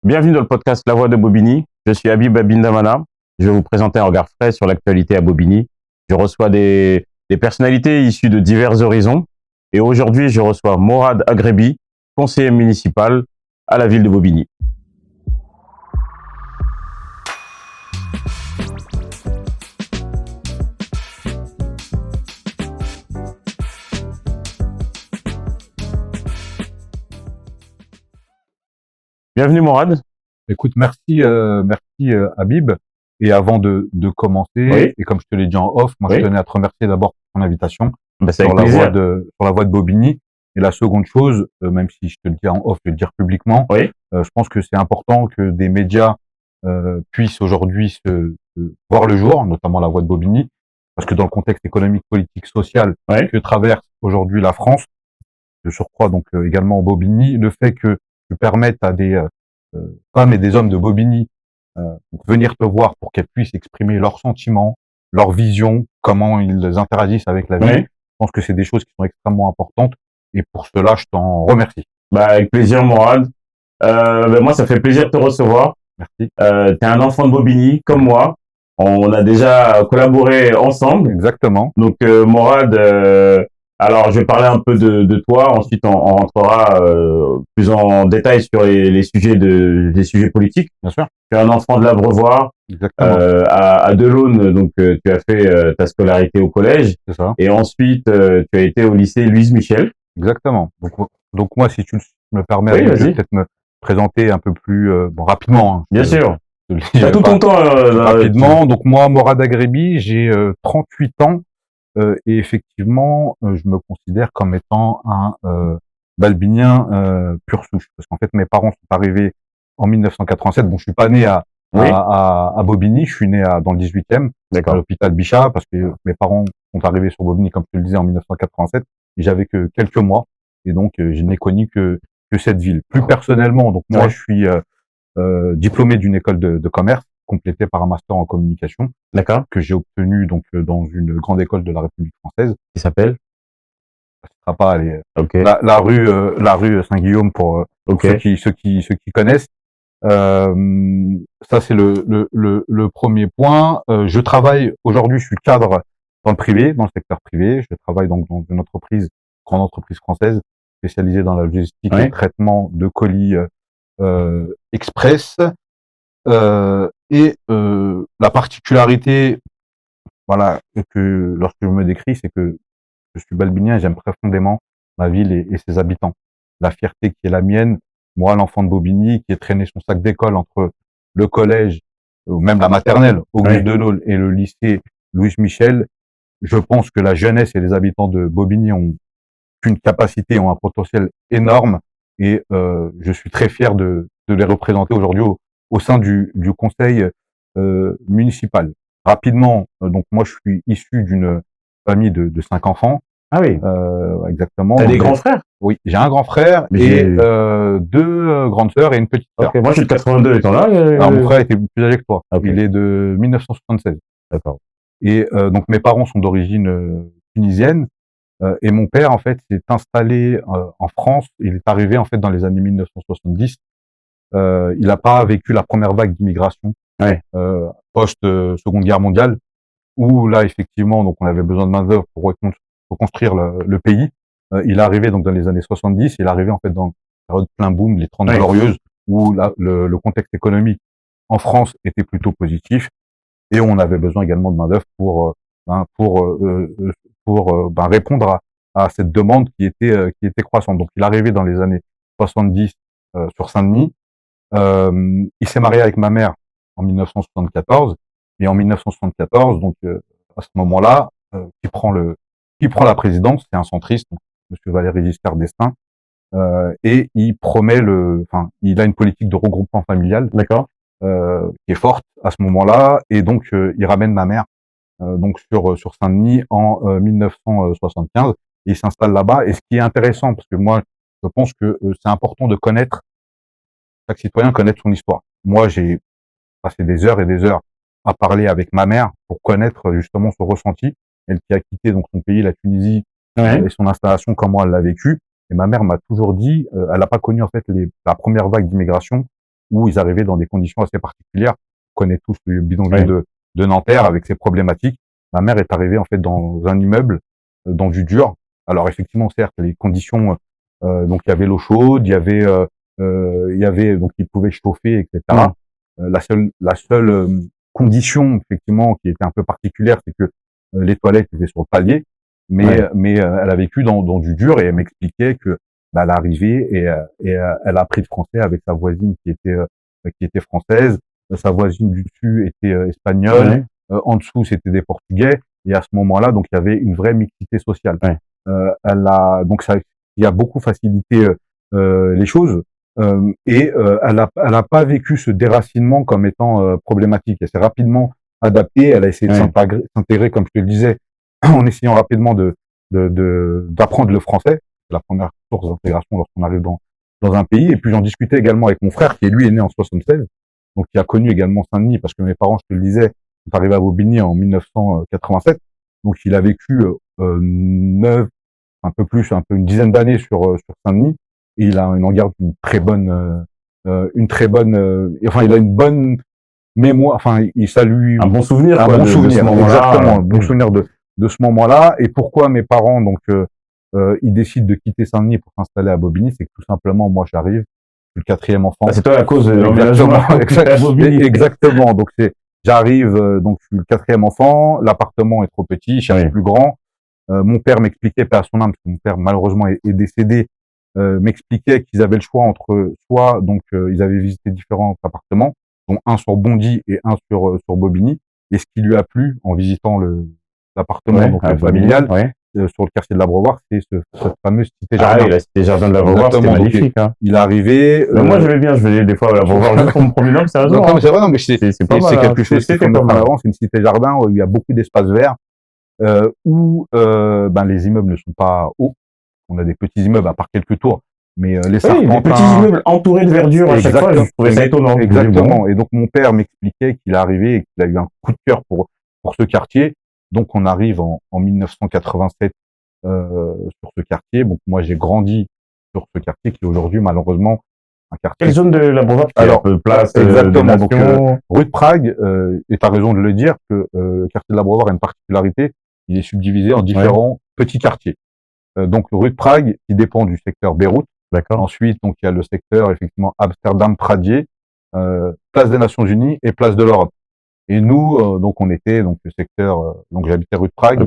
Bienvenue dans le podcast La Voix de Bobigny. Je suis Habib Abindamana. Je vais vous présenter un regard frais sur l'actualité à Bobigny. Je reçois des personnalités issues de divers horizons. Et aujourd'hui, je reçois Morad Agrebi, conseiller municipal à la ville de Bobigny. Bienvenue Morad. Écoute, merci Habib. Et avant de commencer, Oui. et comme je te l'ai dit en off, moi je tenais à te remercier d'abord pour ton invitation C'est sur avec plaisir. sur la voix de Bobigny. Et la seconde chose, même si je te le dis en off, je vais le dire publiquement, Oui. je pense que c'est important que des médias puissent aujourd'hui voir le jour, notamment la voix de Bobigny, parce que dans le contexte économique, politique, social Oui. que traverse aujourd'hui la France, de surcroît donc également Bobigny, le fait que tu permettes à des femmes et des hommes de Bobigny venir te voir pour qu'elles puissent exprimer leurs sentiments, leurs visions, comment ils interagissent avec la vie. Oui. Je pense que c'est des choses qui sont extrêmement importantes et pour cela, je t'en remercie. Avec plaisir Morad. Moi, ça fait plaisir de te recevoir. Merci. T'es un enfant de Bobigny, comme moi. On a déjà collaboré ensemble. Exactement. Donc, Morad, alors je vais parler un peu de toi. Ensuite, on rentrera plus en détail sur les sujets sujets politiques. Bien sûr. Tu es un enfant de l'Abreuvoir, Exactement. à Delaune. Donc, tu as fait ta scolarité au collège. C'est ça. Et ensuite, tu as été au lycée Louise Michel. Exactement. Donc moi, si tu me permets, Oui, je vais vas-y. peut-être me présenter un peu plus rapidement. Hein. Bien sûr. T'as tout ton temps. Rapidement. Donc moi, Morad Agrebi, j'ai 38 ans. Et effectivement, je me considère comme étant un balbinien pure souche, parce qu'en fait, mes parents sont arrivés en 1987. Bon, je suis pas né à Bobigny, je suis né dans le 18e, à l'hôpital Bichat, parce que mes parents sont arrivés sur Bobigny, comme je te le disais, en 1987, et j'avais que quelques mois, et donc je n'ai connu que cette ville. Plus personnellement, donc moi, je suis diplômé d'une école de commerce, complété par un master en communication, que j'ai obtenu donc dans une grande école de la République française, qui s'appelle, ça ne sera pas aller la rue Saint-Guillaume pour ceux qui connaissent. Ça c'est le premier point. Je travaille aujourd'hui, je suis cadre dans le privé, dans le secteur privé. Je travaille donc dans une grande entreprise française spécialisée dans la logistique et le traitement de colis express. La particularité, voilà, que lorsque je me décris, c'est que je suis balbinien et j'aime profondément ma ville et ses habitants. La fierté qui est la mienne, moi, l'enfant de Bobigny, qui est traîné son sac d'école entre le collège, ou même la maternelle, Auguste Delaune, et le lycée Louise Michel. Je pense que la jeunesse et les habitants de Bobigny ont une capacité, ont un potentiel énorme, et je suis très fier de les représenter aujourd'hui au sein du conseil municipal. Rapidement, donc moi je suis issu d'une famille de 5 enfants. Ah oui. Exactement. T'as des grands frères? Oui, j'ai un grand frère et 2 grandes sœurs et une petite sœur. Moi je suis de 82, étant là. Alors mon frère était plus âgé que toi. Il est de 1976. D'accord. Et donc mes parents sont d'origine tunisienne. Et mon père, en fait, s'est installé en France. Il est arrivé, en fait, dans les années 1970. Il n'a pas vécu la première vague d'immigration post-Seconde Guerre mondiale, où là, effectivement, donc on avait besoin de main-d'œuvre pour reconstruire le pays. Il est arrivé donc dans les années 70. Il est arrivé, en fait, dans la période plein boom, les 30 glorieuses, où là, le contexte économique en France était plutôt positif. Et on avait besoin également de main-d'œuvre pour répondre à cette demande qui était croissante. Donc, il est arrivé dans les années 70 sur Saint-Denis. Il s'est marié avec ma mère en 1974, et en 1974, donc à ce moment-là, qui prend la présidence, c'est un centriste, donc, Monsieur Valéry Giscard d'Estaing, et il promet il a une politique de regroupement familial, qui est forte à ce moment-là, et donc il ramène ma mère donc sur Saint-Denis en 1975, et il s'installe là-bas. Et ce qui est intéressant, parce que moi je pense que c'est important de connaître, chaque citoyen connaître son histoire. Moi j'ai passé des heures et des heures à parler avec ma mère pour connaître justement son ressenti, elle qui a quitté donc son pays, la Tunisie, et son installation, comment elle l'a vécu. Et ma mère m'a toujours dit, elle n'a pas connu en fait la première vague d'immigration, où ils arrivaient dans des conditions assez particulières. On connaît tous le bidonville de Nanterre avec ses problématiques. Ma mère est arrivée en fait dans un immeuble, dans du dur. Alors effectivement, certes, les conditions, donc il y avait l'eau chaude, il y avait donc ils pouvaient chauffer, etc. La seule condition effectivement qui était un peu particulière, c'est que les toilettes étaient sur le palier, mais elle a vécu dans du dur et elle m'expliquait que elle arrivait et elle a appris le français avec sa voisine qui était française, sa voisine du dessus était espagnole, en dessous c'était des Portugais et à ce moment-là donc il y avait une vraie mixité sociale. Il a beaucoup facilité les choses. Elle a pas vécu ce déracinement comme étant problématique. Elle s'est rapidement adaptée. Elle a essayé de s'intégrer, comme je te le disais, en essayant rapidement d'apprendre le français. C'est la première source d'intégration lorsqu'on arrive dans un pays. Et puis j'en discutais également avec mon frère, qui lui est né en 76, donc qui a connu également Saint-Denis, parce que mes parents, je te le disais, sont arrivés à Bobigny en 1987. Donc il a vécu un peu une dizaine d'années sur Saint-Denis. Et il en garde une très bonne, enfin il a une bonne mémoire, enfin il salue un bon souvenir, de ce moment-là, exactement, un bon oui. souvenir de ce moment-là. Et pourquoi mes parents donc ils décident de quitter Saint-Denis pour s'installer à Bobigny, c'est que tout simplement moi j'arrive, je suis le quatrième enfant. Ah, c'est toi la cause de l'emménagement à Bobigny. Exactement. Donc j'arrive, donc je suis le quatrième enfant, l'appartement est trop petit, je cherche plus grand. Mon père m'expliquait, paix à son âme, parce que mon père malheureusement est décédé, m'expliquait qu'ils avaient le choix entre soit donc ils avaient visité différents appartements, dont un sur Bondy et un sur Bobigny, et ce qui lui a plu en visitant l'appartement donc familial sur le quartier de l'Abreuvoir, c'est cette fameuse cité jardin. La cité jardin de l'Abreuvoir, c'était magnifique. Il est arrivé. Moi j'aimais bien, je venais des fois à l'Abreuvoir juste pour me promener dans le sérieusement. Non, mais c'est vrai, non, mais c'est quelque chose qui est pas avant. C'est une cité jardin où il y a beaucoup d'espaces verts, où les immeubles ne sont pas hauts. On a des petits immeubles à part quelques tours, mais les serpentins, des petits immeubles entourés de verdure à chaque fois, je trouvais ça étonnant. Exactement. Et donc mon père m'expliquait qu'il est arrivé et qu'il a eu un coup de cœur pour ce quartier. Donc on arrive en 1987 sur ce quartier. Donc moi j'ai grandi sur ce quartier qui est aujourd'hui malheureusement un quartier. Quelle zone de l'Abreuvoir? Alors place exactement. Donc rue de Prague. Et t'as raison de le dire que le quartier de l'Abreuvoir a une particularité. Il est subdivisé en différents petits quartiers. Donc rue de Prague qui dépend du secteur Beyrouth. D'accord. Ensuite donc il y a le secteur effectivement Amsterdam, Pradier, place des Nations Unies et place de l'Europe. Et nous donc on était donc le secteur donc j'habitais rue de Prague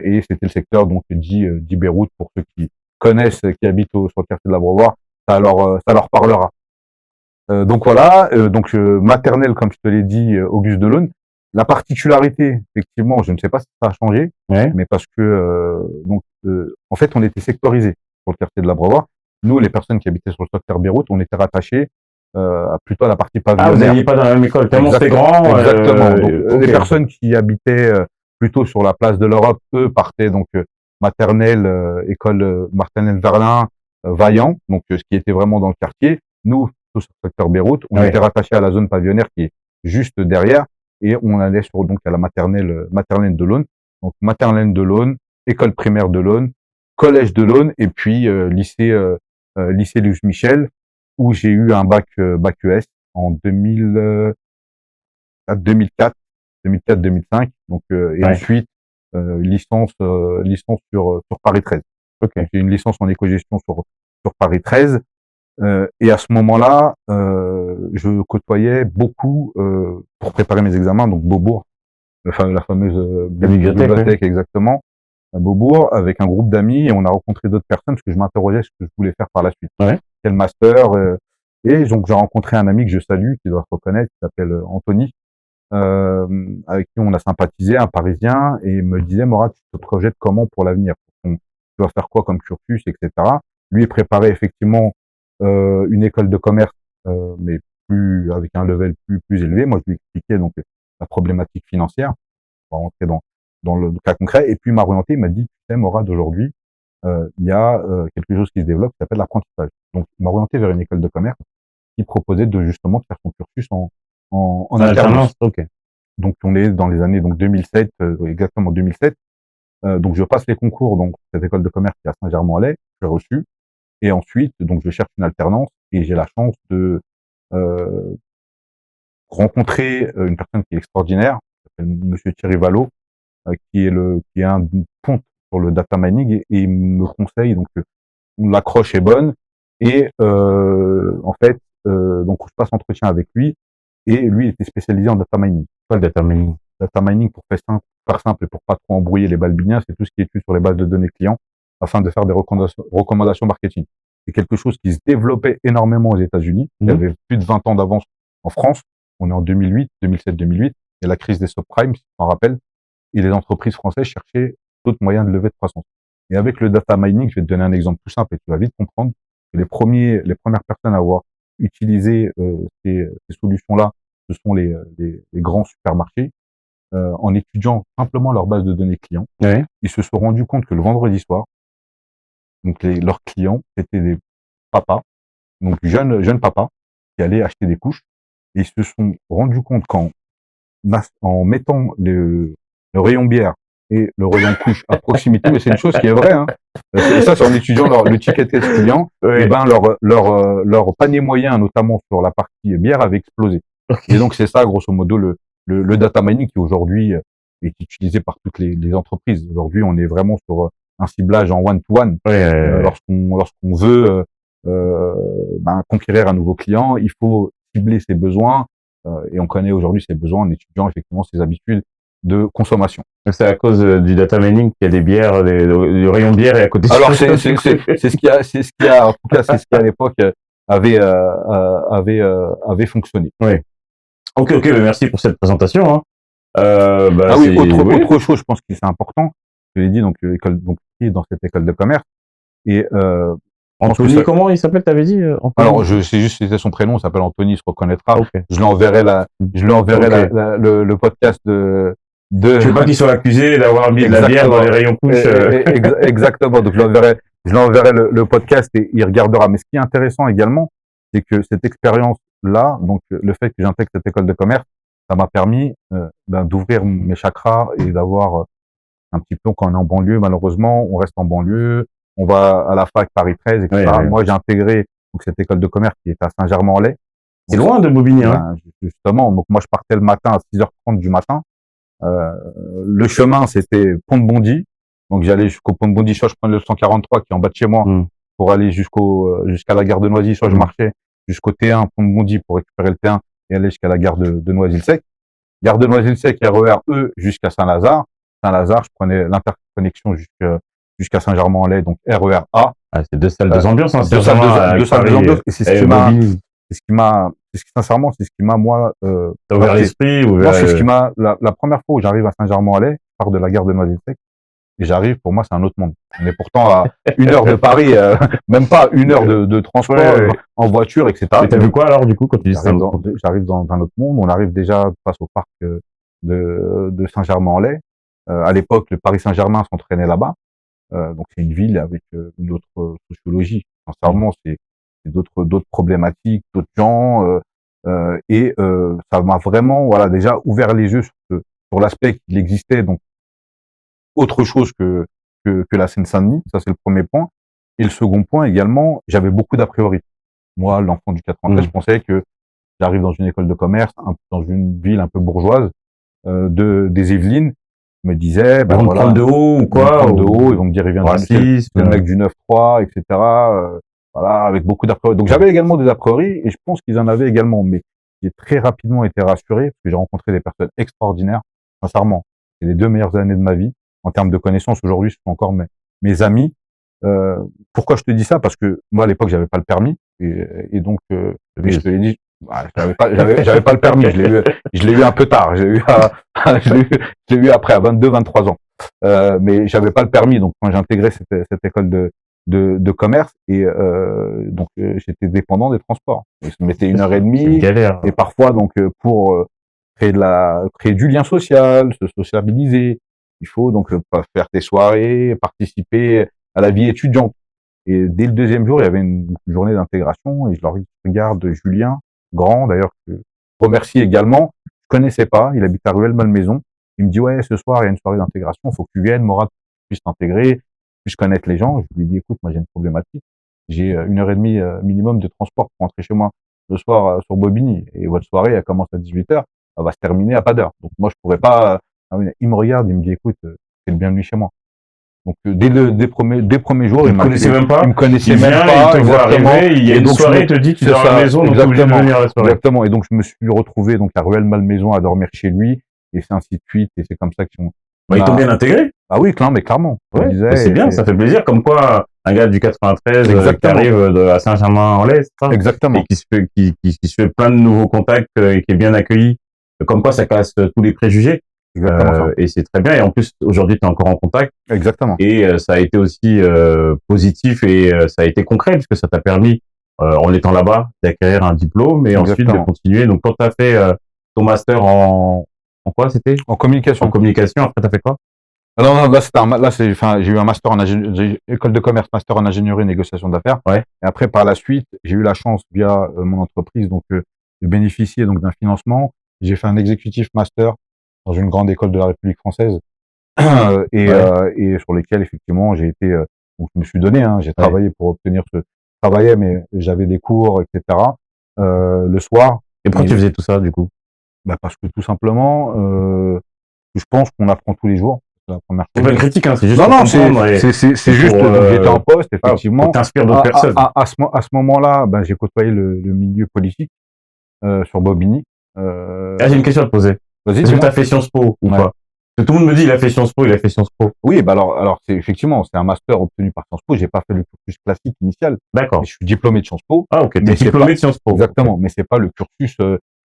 et c'était le secteur donc dit Beyrouth pour ceux qui connaissent, qui habitent sur le quartier de l'Abreuvoir, ça leur parlera. Donc voilà, donc maternelle comme je te l'ai dit, Auguste Delaune. La particularité, effectivement, je ne sais pas si ça a changé, mais parce que en fait, on était sectorisés sur le quartier de l'Abreuvoir. Nous, les personnes qui habitaient sur le secteur Beyrouth, on était rattachés plutôt à la partie pavillonnaire. Ah, vous n'alliez pas dans la même école, tellement c'était grand. Exactement. Donc, les personnes qui habitaient plutôt sur la place de l'Europe, eux, partaient donc maternelle, école maternelle Verlin, Vaillant, donc ce qui était vraiment dans le quartier. Nous, sur le secteur Beyrouth, on était rattachés à la zone pavillonnaire qui est juste derrière. Et on allait donc à la maternelle de l'Aune. Donc maternelle de l'Aune, école primaire de l'Aune, collège de l'Aune et puis lycée Louis Michel où j'ai eu un bac ES en 2004-2005. Donc et ensuite licence sur Paris 13. J'ai une licence en éco-gestion sur Paris 13. Et à ce moment-là, je côtoyais beaucoup pour préparer mes examens, donc Beaubourg, la fameuse bibliothèque exactement, à Beaubourg, avec un groupe d'amis, et on a rencontré d'autres personnes parce que je m'interrogeais sur ce que je voulais faire par la suite. Quel master et donc j'ai rencontré un ami que je salue, qui doit se reconnaître, qui s'appelle Anthony, avec qui on a sympathisé, un Parisien, et il me disait Mourad, tu te projettes comment pour l'avenir? Tu vas faire quoi comme cursus, etc. Lui, il préparait effectivement une école de commerce, mais plus avec un level plus élevé. Moi, je lui expliquais donc la problématique financière. On va rentrer dans le cas concret. Et puis, il m'a orienté, il m'a dit, tu sais, Mourad, aujourd'hui, il y a quelque chose qui se développe qui s'appelle l'apprentissage. Donc, il m'a orienté vers une école de commerce qui proposait de justement de faire son cursus en alternance. Donc, on est dans les années donc 2007, exactement 2007. Donc, je passe les concours donc cette école de commerce qui est à Saint-Germain-en-Laye, je l'ai reçu. Et ensuite, donc, je cherche une alternance et j'ai la chance de rencontré une personne qui est extraordinaire, qui s'appelle Monsieur Thierry Vallot, qui est un ponte sur le data mining et il me conseille donc l'accroche est bonne et en fait donc je passe entretien avec lui et lui il était spécialisé en data mining. Quoi le data mining? Data mining pour faire simple et pour pas trop embrouiller les balbiniens, c'est tout ce qui est étude sur les bases de données clients afin de faire des recommandations marketing. C'est quelque chose qui se développait énormément aux États-Unis. Il y avait plus de 20 ans d'avance en France. On est en 2008, 2007, 2008. Il y a la crise des subprimes, si tu t'en rappelles. Et les entreprises françaises cherchaient d'autres moyens de lever de croissance. Et avec le data mining, je vais te donner un exemple tout simple et tu vas vite comprendre que les premières personnes à avoir utilisé ces solutions-là, ce sont les grands supermarchés. En étudiant simplement leur base de données clients, Oui. ils se sont rendus compte que le vendredi soir, donc leurs clients, c'était des papas, donc jeunes papas, qui allaient acheter des couches, et ils se sont rendus compte en mettant le rayon bière et le rayon couche à proximité, mais c'est une chose qui est vraie, hein. Et ça, c'est en étudiant le ticket test client, Oui. et ben leur panier moyen, notamment sur la partie bière, avait explosé. Okay. Et donc c'est ça, grosso modo, le data mining qui aujourd'hui est utilisé par toutes les entreprises. Aujourd'hui, on est vraiment sur un ciblage en one-to-one. Lorsqu'on veut conquérir un nouveau client, il faut cibler ses besoins et on connaît aujourd'hui ses besoins en étudiant effectivement ses habitudes de consommation. C'est à cause du data mining qu'il y a des bières, du rayon bière et à côté. Alors c'est ce qui a en tout cas c'est ce qui à l'époque avait fonctionné. Oui. Ok, merci pour cette présentation. Hein. Autre chose, je pense que c'est important. Je l'ai dit donc dans cette école de commerce et Anthony, comment il s'appelle, t'avais dit Anthony. Alors je sais juste c'était son prénom, il s'appelle Anthony, il se reconnaîtra. Okay. Je lui enverrai le podcast de. Je veux pas qu'il soit accusé d'avoir mis de la bière dans les rayons couches. Exactement. Donc je lui enverrai le podcast et il regardera. Mais ce qui est intéressant également, c'est que cette expérience-là, donc le fait que j'intègre cette école de commerce, ça m'a permis d'ouvrir mes chakras et d'avoir un petit peu, quand on est en banlieue, malheureusement, on reste en banlieue, on va à la fac Paris 13, etc. Oui. Moi, j'ai intégré donc cette école de commerce qui est à Saint-Germain-en-Laye. C'est loin de Bobigny, hein. Justement, donc moi, je partais le matin à 6h30 du matin. Le chemin, c'était Pont de Bondy. Donc, j'allais jusqu'au Pont de Bondy, soit je prenais le 143 qui est en bas de chez moi pour aller jusqu'à la gare de Noisy, soit je marchais jusqu'au T1, Pont de Bondy pour récupérer le T1 et aller jusqu'à la gare de Noisy-le-Sec. Gare de Noisy-le-Sec, RER E jusqu'à Saint-Lazare. Saint-Lazare, je prenais l'interconnexion jusqu'à Saint-Germain-en-Laye, donc RER A. Ah, c'est deux salles d'ambiance, hein. Deux salles d'ambiance. Et c'est ce qui m'a, sincèrement, c'est ce qui m'a, moi, t'as ouvert l'esprit, moi, c'est ce qui m'a, la première fois où j'arrive à Saint-Germain-en-Laye, je pars de la gare de Noisy-le-Sec, et j'arrive, pour moi, c'est un autre monde. On est pourtant à 1 heure de Paris, même pas 1 heure de transport en voiture, etc. Et t'as vu quoi alors, du coup, quand tu dis ça? J'arrive dans un autre monde. On arrive déjà face au parc de Saint-Germain-en-Laye. À l'époque, le Paris Saint-Germain s'entraînait là-bas. Donc c'est une ville avec une autre sociologie. Sincèrement, c'est d'autres problématiques, d'autres gens. Et ça m'a vraiment, voilà, déjà ouvert les yeux sur l'aspect qu'il existait. Donc autre chose que la Seine-Saint-Denis. Ça, c'est le premier point. Et le second point également, j'avais beaucoup d'a priori. Moi, l'enfant du 93, je pensais que j'arrive dans une école de commerce, dans une ville un peu bourgeoise des Yvelines. Je me disais, ils vont me prendre de haut ou quoi, ils vont me dire, il vient de le mec du 9-3, etc. Voilà, avec beaucoup d'a priori. Donc j'avais également des a priori, et je pense qu'ils en avaient également, mais j'ai très rapidement été rassuré, parce que j'ai rencontré des personnes extraordinaires. Sincèrement, c'est les 2 meilleures années de ma vie. En termes de connaissances, aujourd'hui, ce sont encore mes amis. Pourquoi je te dis ça? Parce que moi, à l'époque, j'avais pas le permis, et donc, je te l'ai dit, j'avais pas le permis, je l'ai eu un peu tard, je l'ai eu après, à 22, 23 ans. Mais j'avais pas le permis, donc quand j'ai intégré cette école de commerce, et donc j'étais dépendant des transports. Je mettais 1h30, et parfois, donc, pour créer du lien social, se sociabiliser, il faut donc faire des soirées, participer à la vie étudiante. Et dès le 2e jour, il y avait une journée d'intégration, et je leur regarde Julien, grand d'ailleurs, que je remercie également. Je connaissais pas, il habite à Ruelle-Malmaison. Il me dit, ouais, ce soir, il y a une soirée d'intégration, il faut que tu viennes, Mourad, que tu puisses t'intégrer, que tu puisses connaître les gens. Je lui dis, écoute, moi j'ai une problématique. J'ai 1h30 minimum de transport pour rentrer chez moi le soir sur Bobigny. Et votre soirée, elle commence à 18h, elle va se terminer à pas d'heure. Donc moi, je pourrais pas. Il me regarde, il me dit, écoute, t'es le bienvenu chez moi. Donc dès premiers jours, Il me connaissait même pas. Il me connaissait Il même vient, pas. il te voit arriver, il y a une soirée, il te dit tu dors à la maison, donc t'es obligé de venir à la soirée. Exactement. Et donc je me suis retrouvé donc à Ruelle Malmaison à dormir chez lui, et c'est ainsi de suite. Et c'est comme ça qu'ils ont. Ils t'ont bien intégré. Ah oui, clairement. Ouais, c'est bien, ça fait plaisir. Comme quoi, un gars du 93 qui arrive à Saint-Germain-en-Laye, c'est ça? Exactement. Et qui se fait plein de nouveaux contacts et qui est bien accueilli. Comme quoi, ça casse tous les préjugés. Et c'est très bien. Et en plus, aujourd'hui, tu es encore en contact. Exactement. Et ça a été aussi positif et ça a été concret puisque ça t'a permis, en étant là-bas, d'acquérir un diplôme et ensuite de continuer. Donc, quand tu as fait ton master en quoi c'était? En communication. En communication. Après, tu as fait quoi? Non, là, j'ai eu un master en école de commerce, master en ingénierie et négociation d'affaires. Ouais. Et après, par la suite, j'ai eu la chance via mon entreprise donc de bénéficier donc d'un financement. J'ai fait un exécutif master dans une grande école de la République française et sur lesquels effectivement j'ai été donc je me suis donné, j'ai travaillé pour obtenir travaillais mais j'avais des cours, etc. Le soir. Et pourquoi tu faisais tout ça du coup? Bah parce que tout simplement, je pense qu'on apprend tous les jours. C'est la première chose. C'est pas une critique, c'est juste. Non, c'est juste. J'étais en poste, effectivement. T'inspires d'autres personnes. À ce moment-là, ben j'ai côtoyé le milieu politique sur Bobigny. J'ai une question à te poser. Vas-y. Est-ce que t'as fait Sciences Po ou pas? Parce que tout le monde me dit il a fait Sciences Po, il a fait Sciences Po. Oui, bah alors c'est effectivement c'est un master obtenu par Sciences Po. J'ai pas fait le cursus classique initial. D'accord. Je suis diplômé de Sciences Po. Ah ok. T'es diplômé de Sciences Po. Exactement, mais c'est pas le cursus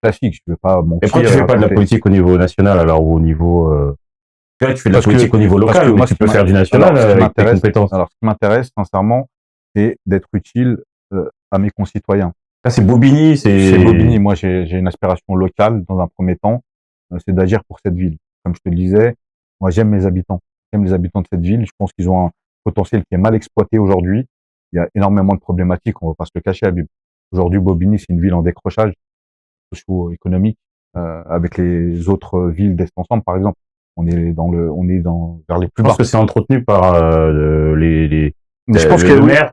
classique. Je vais pas mentir. Et pourquoi tu fais pas de la politique au niveau national alors ou au niveau tu fais de la politique au niveau local, mais tu peux faire du national avec tes compétences. Alors, ce qui m'intéresse, sincèrement, c'est d'être utile à mes concitoyens. Ça, c'est Bobigny, c'est Bobigny. Moi, j'ai une aspiration locale dans un premier temps, c'est d'agir pour cette ville. Comme je te le disais, moi, j'aime mes habitants. J'aime les habitants de cette ville. Je pense qu'ils ont un potentiel qui est mal exploité aujourd'hui. Il y a énormément de problématiques. On va pas se le cacher, Habib. Aujourd'hui, Bobigny, c'est une ville en décrochage socio-économique avec les autres villes d'Est Ensemble, par exemple. On est vers les plus bas. Je pense que c'est entretenu par je pense le maire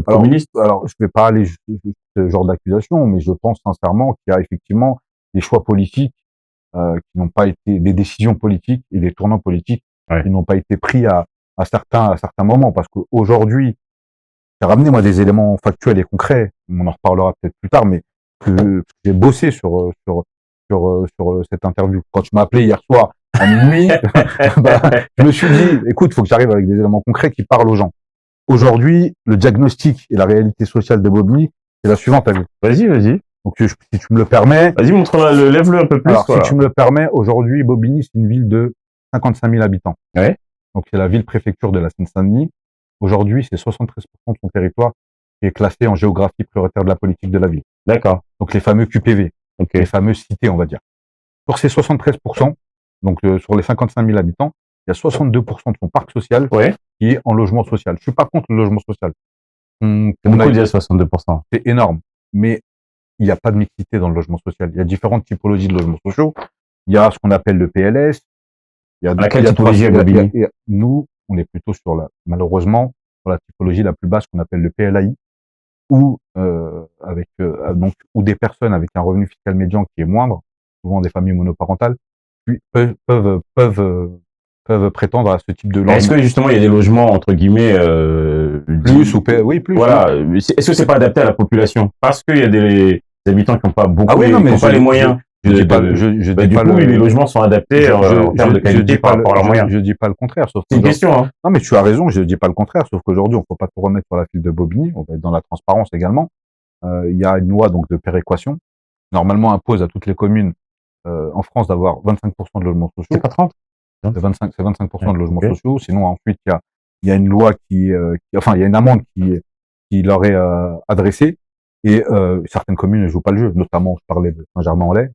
communiste. Alors, je vais pas aller ce genre d'accusation, mais je pense sincèrement qu'il y a effectivement des choix politiques qui n'ont pas été, des décisions politiques et des tournants politiques qui n'ont pas été pris à certains moments, parce qu'aujourd'hui, j'ai ramené moi des éléments factuels et concrets. On en reparlera peut-être plus tard, mais que j'ai bossé sur cette interview. Quand tu m'as appelé hier soir à minuit, je me suis dit, écoute, il faut que j'arrive avec des éléments concrets qui parlent aux gens. Aujourd'hui, le diagnostic et la réalité sociale de Bobigny, c'est la suivante. Vas-y. Donc, si tu me le permets. Vas-y, lève-le un peu plus. Alors, si tu me le permets, aujourd'hui, Bobigny, c'est une ville de 55 000 habitants. Ouais. Donc, c'est la ville-préfecture de la Seine-Saint-Denis. Aujourd'hui, c'est 73% de son territoire qui est classé en géographie prioritaire de la politique de la ville. D'accord. Donc, les fameux QPV. Les fameuses cités, on va dire. Sur ces 73%, donc sur les 55 000 habitants, il y a 62% de son parc social qui est en logement social. Je suis pas contre le logement social. C'est beaucoup dire 62%. C'est énorme. Mais il n'y a pas de mixité dans le logement social. Il y a différentes typologies de logements sociaux. Il y a ce qu'on appelle le PLS. Quelle typologie à Bobigny? Nous, on est plutôt malheureusement, sur la typologie la plus basse qu'on appelle le PLAI, ou ou des personnes avec un revenu fiscal médian qui est moindre, souvent des familles monoparentales, peuvent prétendre à ce type de logement. Est-ce que justement il y a des logements entre guillemets plus. Voilà. Est-ce que c'est pas adapté à la population? Parce qu'il y a des habitants qui n'ont pas beaucoup, qui n'ont pas les moyens. Du coup, les logements sont adaptés en termes de qualité par rapport à leurs moyens. Je dis pas le contraire, sauf c'est une question. Non, mais tu as raison, je dis pas le contraire, sauf qu'aujourd'hui, on ne faut pas tout remettre sur la file de Bobigny, on va être dans la transparence également. Il y a une loi donc de péréquation, normalement impose à toutes les communes en France d'avoir 25% de logements sociaux. C'est pas 30. C'est 25% de logements sociaux. Sinon, ensuite, il y a une loi il y a une amende qui leur est adressée. Et certaines communes ne jouent pas le jeu. Notamment, je parlais de Saint-Germain-en-Laye.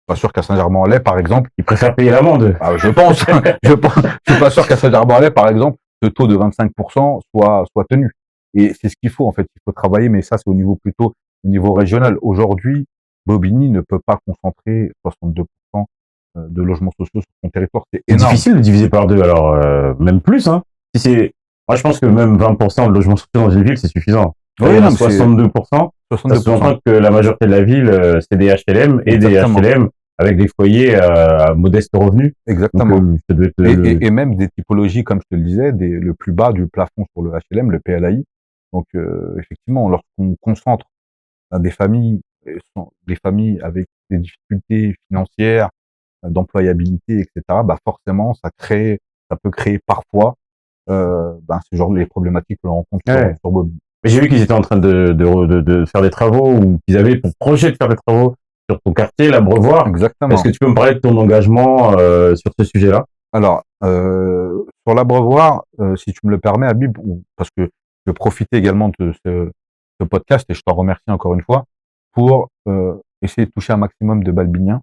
Pas sûr qu'à Saint-Germain-en-Laye, par exemple, ils préfèrent payer l'amende. Je pense. Je suis pas sûr qu'à Saint-Germain-en-Laye, par exemple, ce taux de 25% soit tenu. Et c'est ce qu'il faut, en fait. Il faut travailler, mais ça, c'est au niveau régional. Aujourd'hui, Bobigny ne peut pas concentrer 62% de logements sociaux sur son territoire. C'est énorme. C'est difficile de diviser par deux, alors, même plus, hein. Moi, je pense que même 20% de logements sociaux dans une ville, c'est suffisant. il y en non, a mais c'est 62%. Ça 62%. sous-entend que la majorité de la ville, c'est des HLM et des Exactement. HLM avec des foyers à modeste revenu. Donc, Exactement. ça doit être Et même des typologies, comme je te le disais, le plus bas du plafond sur le HLM, le PLAI. Donc, effectivement, lorsqu'on concentre des familles, des familles avec des difficultés financières, d'employabilité, etc., bah forcément, ça peut créer parfois ce genre les problématiques que l'on rencontre ouais. sur Bobby. Mais j'ai vu qu'ils étaient en train de faire des travaux ou qu'ils avaient pour projet de faire des travaux sur ton quartier, l'Abreuvoir. Exactement. Est-ce que tu peux me parler de ton engagement sur ce sujet-là? Alors, sur l'Abreuvoir, si tu me le permets, Habib, parce que je vais profiter également de ce podcast, et je t'en remercie encore une fois, pour essayer de toucher un maximum de Balbiniens,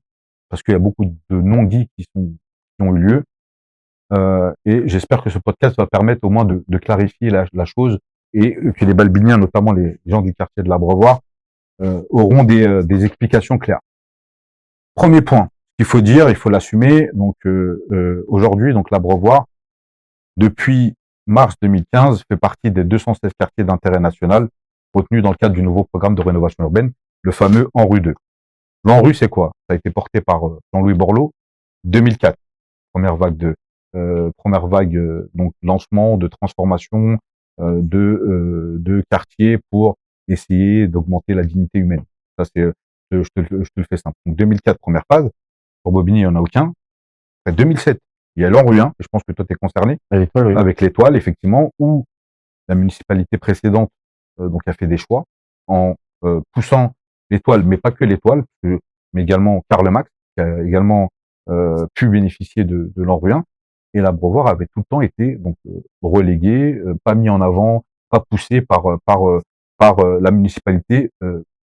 parce qu'il y a beaucoup de non-dits qui ont eu lieu. Et j'espère que ce podcast va permettre au moins de clarifier la chose, et que les Balbiniens, notamment les gens du quartier de l'Abreuvoir, auront des explications claires. Premier point, il faut dire, il faut l'assumer. Donc aujourd'hui, donc l'Abreuvoir, depuis mars 2015, fait partie des 216 quartiers d'intérêt national retenus dans le cadre du nouveau programme de rénovation urbaine, le fameux ANRU 2. L'ANRU, c'est quoi? Ça a été porté par Jean-Louis Borloo, 2004, première vague donc lancement de transformation de quartiers pour essayer d'augmenter la dignité humaine. Ça c'est je te le fais simple. Donc 2004, première phase. Pour Bobigny, il n'y en a aucun. Après 2007, il y a l'ANRU 1, et je pense que toi tu es concerné, Oui. avec l'étoile, effectivement, où la municipalité précédente donc a fait des choix en poussant l'étoile, mais pas que l'étoile, mais également Karl Max, qui a également pu bénéficier de l'ANRU 1. Et l'Abreuvoir avait tout le temps été donc relégué, pas mis en avant, pas poussé par la municipalité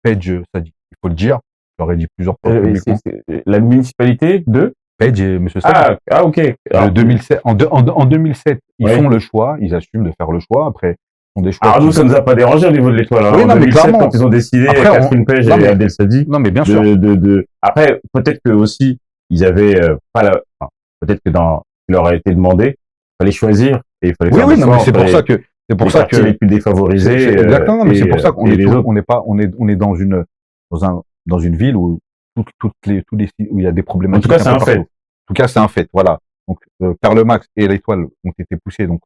Page Sadi. Il faut le dire, je l'aurais dit plusieurs fois publiquement. La municipalité de Page et Monsieur Sadi. ok. De 2007, en 2007, ils font le choix, ils assument de faire le choix. Après, ils font des choix. Alors nous, ça nous a pas dérangé au niveau de l'étoile. Oui, en non, mais 2007, clairement. quand ils ont décidé, Après, Catherine Page et Abdel Sadi, non, mais bien sûr. Après, peut-être que aussi, ils avaient pas la. Enfin, peut-être que il leur a été demandé, il fallait choisir et il fallait faire des choix. Non, mais c'est pour ça que les plus défavorisés. Exactement, mais c'est pour ça qu'on est dans une ville où où il y a des problématiques. En tout cas, c'est un fait. En tout cas, c'est un fait. Voilà. Donc, Karl Max et l'étoile ont été poussés. Donc,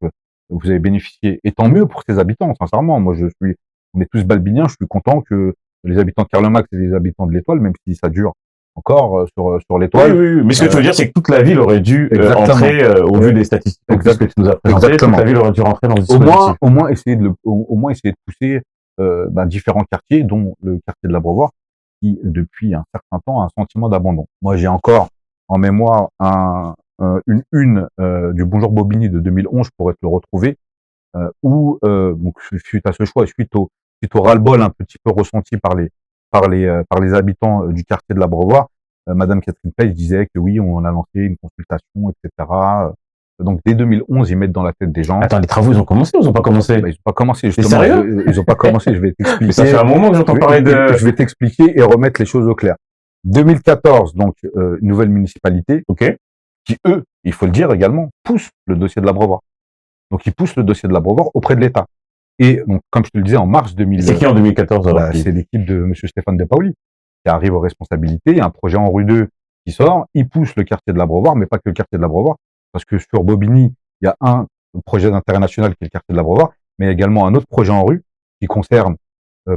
vous avez bénéficié. Et tant mieux pour ces habitants, sincèrement. Moi, on est tous balbiniens. Je suis content que les habitants de Karl Max et les habitants de l'étoile, même si ça dure encore sur l'étoile. Oui. Mais ce que tu veux dire, c'est que toute la ville aurait dû entrer au vu des statistiques que tu nous as présentées. Toute la ville aurait dû rentrer dans ce dispositif. Au moins essayer de pousser différents quartiers, dont le quartier de l'Abreuvoir, qui depuis un certain temps a un sentiment d'abandon. Moi, j'ai encore en mémoire une du Bonjour Bobigny de 2011, je pourrais te le retrouver, où donc suite à ce choix et suite au ras-le-bol un petit peu ressenti par les habitants du quartier de l'Abreuvoir, Madame Catherine Page disait que oui, on a lancé une consultation, etc. Donc dès 2011, ils mettent dans la tête des gens. Attends, les travaux, ils ont commencé ou ils ont pas commencé? Ils ont pas commencé, justement. Sérieux? Ils ont pas commencé, je vais t'expliquer. Mais ça fait un moment que j'entends parler de... Je vais t'expliquer et remettre les choses au clair. 2014, donc, une nouvelle municipalité. Qui, eux, il faut le dire également, poussent le dossier de l'Abreuvoir. Donc, ils poussent le dossier de l'Abreuvoir auprès de l'État. Et donc, comme je te le disais, en mars 2000. C'est qui en 2014 alors? C'est l'équipe de Monsieur Stéphane De Paoli qui arrive aux responsabilités. Il y a un projet en rue 2 qui sort. Ils poussent le quartier de l'Abreuvoir, mais pas que le quartier de l'Abreuvoir, parce que sur Bobigny, il y a un projet d'intérêt national qui est le quartier de l'Abreuvoir, mais également un autre projet en rue qui concerne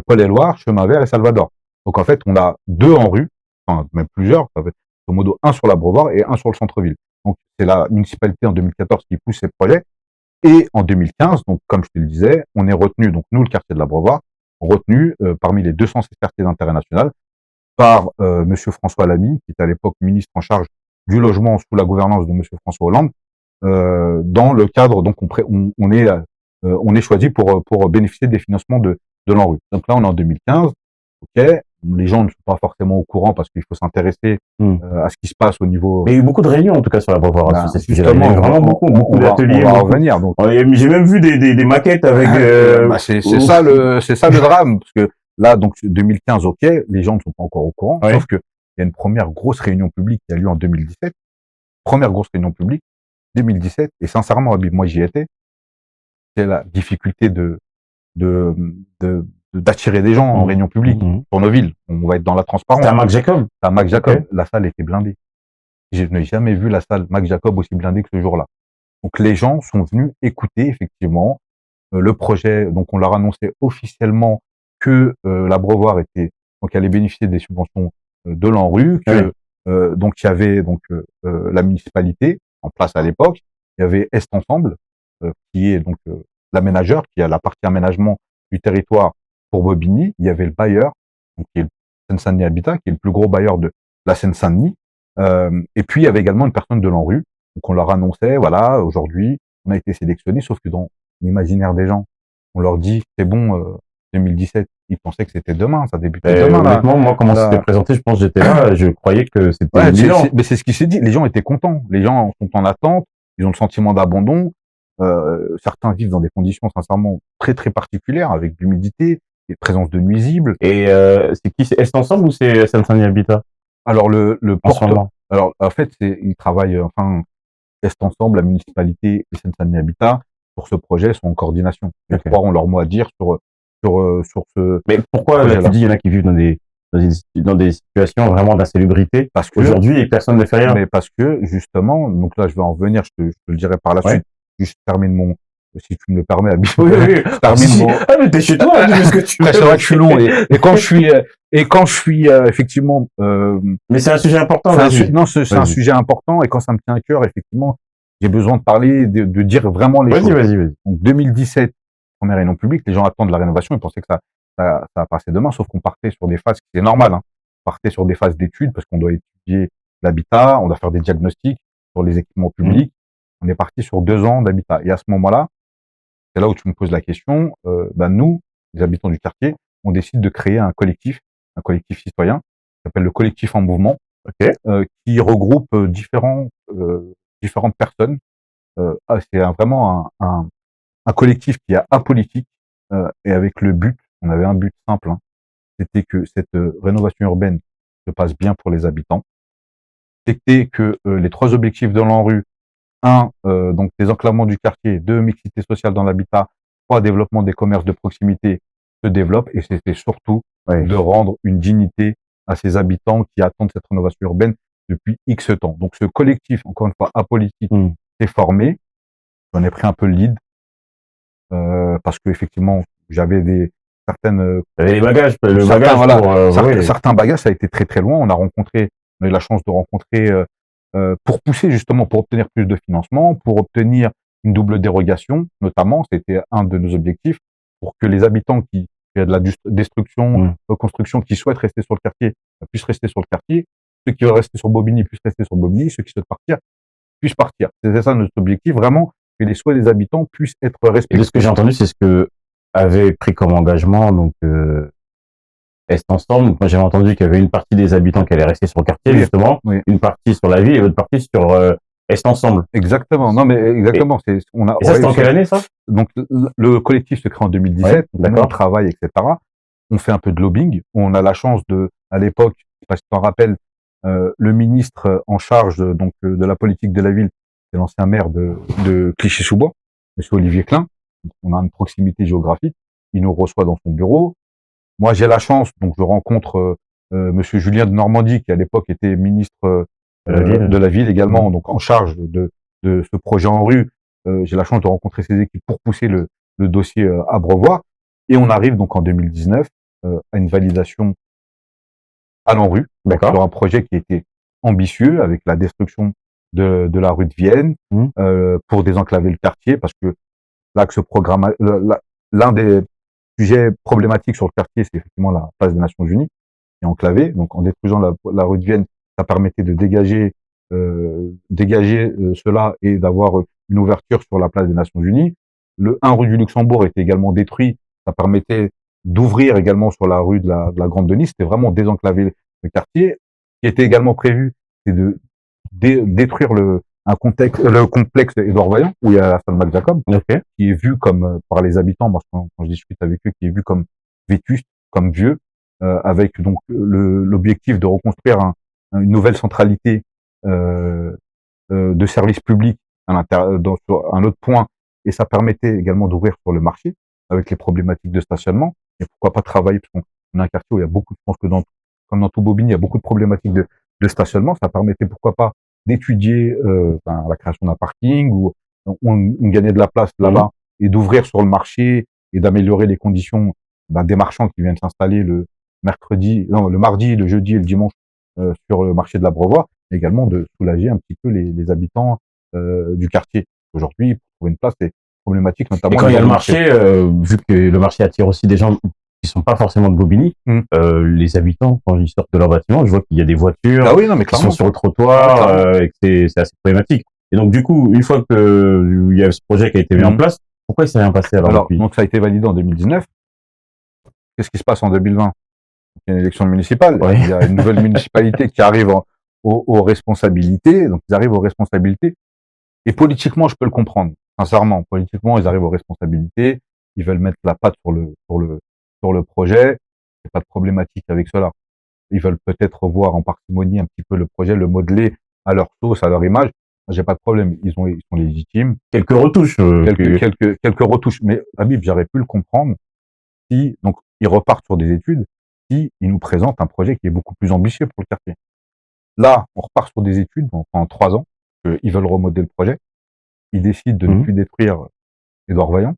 Paul-et-Loire, Chemin Vert et Salvador. Donc en fait, on a deux en rue, enfin même plusieurs, ça fait au modo un sur l'Abreuvoir et un sur le centre-ville. Donc c'est la municipalité en 2014 qui pousse ces projets. Et en 2015, donc comme je te le disais, on est retenu, donc nous le quartier de l'Abreuvoir, retenu parmi les 206 quartiers d'intérêt national par Monsieur François Lamy, qui était à l'époque ministre en charge du logement sous la gouvernance de Monsieur François Hollande, dans le cadre, donc on est choisi pour bénéficier des financements de l'ANRU. Donc là, on est en 2015. Ok, les gens ne sont pas forcément au courant parce qu'il faut s'intéresser à ce qui se passe au niveau. Mais il y a eu beaucoup de réunions en tout cas sur l'Abreuvoir. Justement, vraiment beaucoup d'ateliers. On va revenir. Donc, j'ai même vu des maquettes avec. C'est ça le drame, parce que là, donc 2015, ok, les gens ne sont pas encore au courant, sauf que il y a une première grosse réunion publique qui a lieu en 2017. Première grosse réunion publique, 2017, et sincèrement, moi j'y étais. C'est la difficulté de d'attirer des gens en réunion publique pour nos villes. On va être dans la transparence. C'était à Mac Jacob. À Mac Jacob, Ok. la salle était blindée. Je n'ai jamais vu la salle Mac Jacob aussi blindée que ce jour-là. Donc les gens sont venus écouter effectivement le projet. Donc on leur annonçait officiellement que l'Abreuvoir était donc allait bénéficier des subventions de l'ANRU, que donc il y avait donc la municipalité en place à l'époque, il y avait Est Ensemble qui est donc l'aménageur, qui a la partie aménagement du territoire pour Bobigny, il y avait le bailleur, donc qui est le Seine-Saint-Denis Habitat, qui est le plus gros bailleur de la Seine-Saint-Denis, et puis il y avait également une personne de l'ANRU, donc on leur annonçait, voilà, aujourd'hui, on a été sélectionné, sauf que dans l'imaginaire des gens, on leur dit, c'est bon, 2017, ils pensaient que c'était demain, ça débutait demain, là. Honnêtement, moi, comment c'était présenté, je pense que j'étais là, je croyais que c'était évident. Mais c'est ce qui s'est dit, les gens étaient contents, les gens sont en attente, ils ont le sentiment d'abandon, certains vivent dans des conditions sincèrement très très particulières, avec de l'humidité, et présence de nuisibles. Et c'est qui, c'est Est Ensemble ou c'est Seine-Saint-Denis Habitat? Alors le En ce moment. alors en fait ils travaillent, enfin Est Ensemble, la municipalité et Seine-Saint-Denis Habitat pour ce projet sont en coordination. Les trois ont leur mot à dire sur ce. Mais pourquoi là, tu dis il y en a qui vivent dans des situations vraiment d'insalubrité? Parce que aujourd'hui personne ne fait rien. Mais parce que justement, donc là je vais en revenir, je te le dirai par la suite. Juste termine mon, si tu me le permets, Habib. Oui. Je termine mon. Ah mais t'es chez toi, dis ce que tu veux. C'est vrai que je suis long et quand je suis effectivement. Mais c'est un sujet important. C'est un sujet important et quand ça me tient à cœur, effectivement, j'ai besoin de parler, de dire vraiment les choses. Vas-y. Donc 2017, première réunion publique, les gens attendent la rénovation, ils pensaient que ça passait demain, sauf qu'on partait sur des phases, c'est normal, hein. On partait sur des phases d'études parce qu'on doit étudier l'habitat, on doit faire des diagnostics sur les équipements publics. On est parti sur 2 ans d'habitat. Et à ce moment-là, c'est là où tu me poses la question, nous, les habitants du quartier, on décide de créer un collectif citoyen, qui s'appelle le collectif en mouvement, qui regroupe différentes personnes. C'est vraiment un collectif qui est apolitique et avec le but, on avait un but simple, hein, c'était que cette rénovation urbaine se passe bien pour les habitants. C'était que les 3 objectifs de l'ANRU, 1, donc désenclavement du quartier, 2, mixité sociale dans l'habitat, 3, développement des commerces de proximité se développe, et c'était surtout de rendre une dignité à ces habitants qui attendent cette rénovation urbaine depuis X temps. Donc ce collectif, encore une fois apolitique, s'est formé. J'en ai pris un peu le lead parce que effectivement j'avais certaines les bagages, certains bagages, ça a été très très loin. On a eu la chance de rencontrer pour pousser justement, pour obtenir plus de financement, pour obtenir une double dérogation, notamment, c'était un de nos objectifs, pour que les habitants qui il y a de la destruction, reconstruction, qui souhaitent rester sur le quartier, puissent rester sur le quartier. Ceux qui veulent rester sur Bobigny puissent rester sur Bobigny. Ceux qui souhaitent partir puissent partir. C'était ça notre objectif, vraiment, que les souhaits des habitants puissent être respectés. Et de ce que j'ai entendu, c'est ce que avait pris comme engagement, donc, Est Ensemble. Moi, j'avais entendu qu'il y avait une partie des habitants qui allaient rester sur le quartier, justement, une partie sur la ville et l'autre partie sur Est Ensemble. Exactement. Non, mais exactement. Et ça, c'était en quelle année, ça? Donc, le collectif se crée en 2017. On travaille, etc. On fait un peu de lobbying. On a la chance à l'époque, je sais pas si tu t'en rappelles, le ministre en charge donc de la politique de la ville, c'est l'ancien maire de Clichy-sous-Bois, monsieur Olivier Klein. On a une proximité géographique. Il nous reçoit dans son bureau. Moi, j'ai la chance, donc je rencontre monsieur Julien de Normandie, qui à l'époque était ministre de la ville également, donc en charge de ce projet en rue. J'ai la chance de rencontrer ses équipes pour pousser le dossier à Brevoort. Et on arrive donc en 2019 à une validation à l'ANRU, sur un projet qui était ambitieux, avec la destruction de la rue de Vienne, pour désenclaver le quartier, parce que là, que ce programme, l'un des sujets problématiques sur le quartier, c'est effectivement la place des Nations Unies, qui est enclavée. Donc, en détruisant la rue de Vienne, ça permettait de dégager cela et d'avoir une ouverture sur la place des Nations Unies. Le 1 rue du Luxembourg était également détruit. Ça permettait d'ouvrir également sur la rue de la Grande Denise. C'était vraiment désenclaver le quartier. Ce qui était également prévu, c'est de détruire le complexe Édouard Vaillant, où il y a la salle Mac Jacob, qui est vu comme, par les habitants, moi, quand je discute avec eux, qui est vu comme vétuste, comme vieux, avec donc l'objectif de reconstruire une nouvelle centralité de services publics sur un autre point, et ça permettait également d'ouvrir sur le marché avec les problématiques de stationnement. Et pourquoi pas travailler, parce qu'on a un quartier où il y a beaucoup, je pense que comme dans tout Bobigny, il y a beaucoup de problématiques de stationnement. Ça permettait, pourquoi pas, d'étudier la création d'un parking, ou on gagnait de la place là-bas, et d'ouvrir sur le marché et d'améliorer les conditions des marchands qui viennent s'installer le mardi, le jeudi et le dimanche sur le marché de l'Abreuvoir, mais également de soulager un petit peu les habitants du quartier. Aujourd'hui, pour trouver une place, c'est problématique, notamment. Et quand il y a le marché, vu que le marché attire aussi des gens qui sont pas forcément de Bobigny, les habitants, quand ils sortent de leur bâtiment, je vois qu'il y a des voitures qui sont sur le trottoir, et que c'est assez problématique. Et donc, du coup, une fois que il y a ce projet qui a été mis en place, pourquoi il s'est rien passé alors depuis? Donc ça a été validé en 2019. Qu'est-ce qui se passe en 2020? Il y a une élection municipale. Il y a une nouvelle municipalité qui arrive aux responsabilités. Donc ils arrivent aux responsabilités. Et politiquement, je peux le comprendre. Sincèrement, politiquement, ils arrivent aux responsabilités. Ils veulent mettre la patte sur le projet. Il n'y a pas de problématique avec cela. Ils veulent peut-être revoir en parcimonie un petit peu le projet, le modeler à leur sauce, à leur image. J'ai pas de problème. Ils sont légitimes. Quelques retouches. Quelques retouches. Mais Habib, j'aurais pu le comprendre si, donc, ils repartent sur des études, si ils nous présentent un projet qui est beaucoup plus ambitieux pour le quartier. Là, on repart sur des études pendant 3 ans. Ils veulent remodeler le projet. Ils décident de ne plus détruire Édouard Vaillant.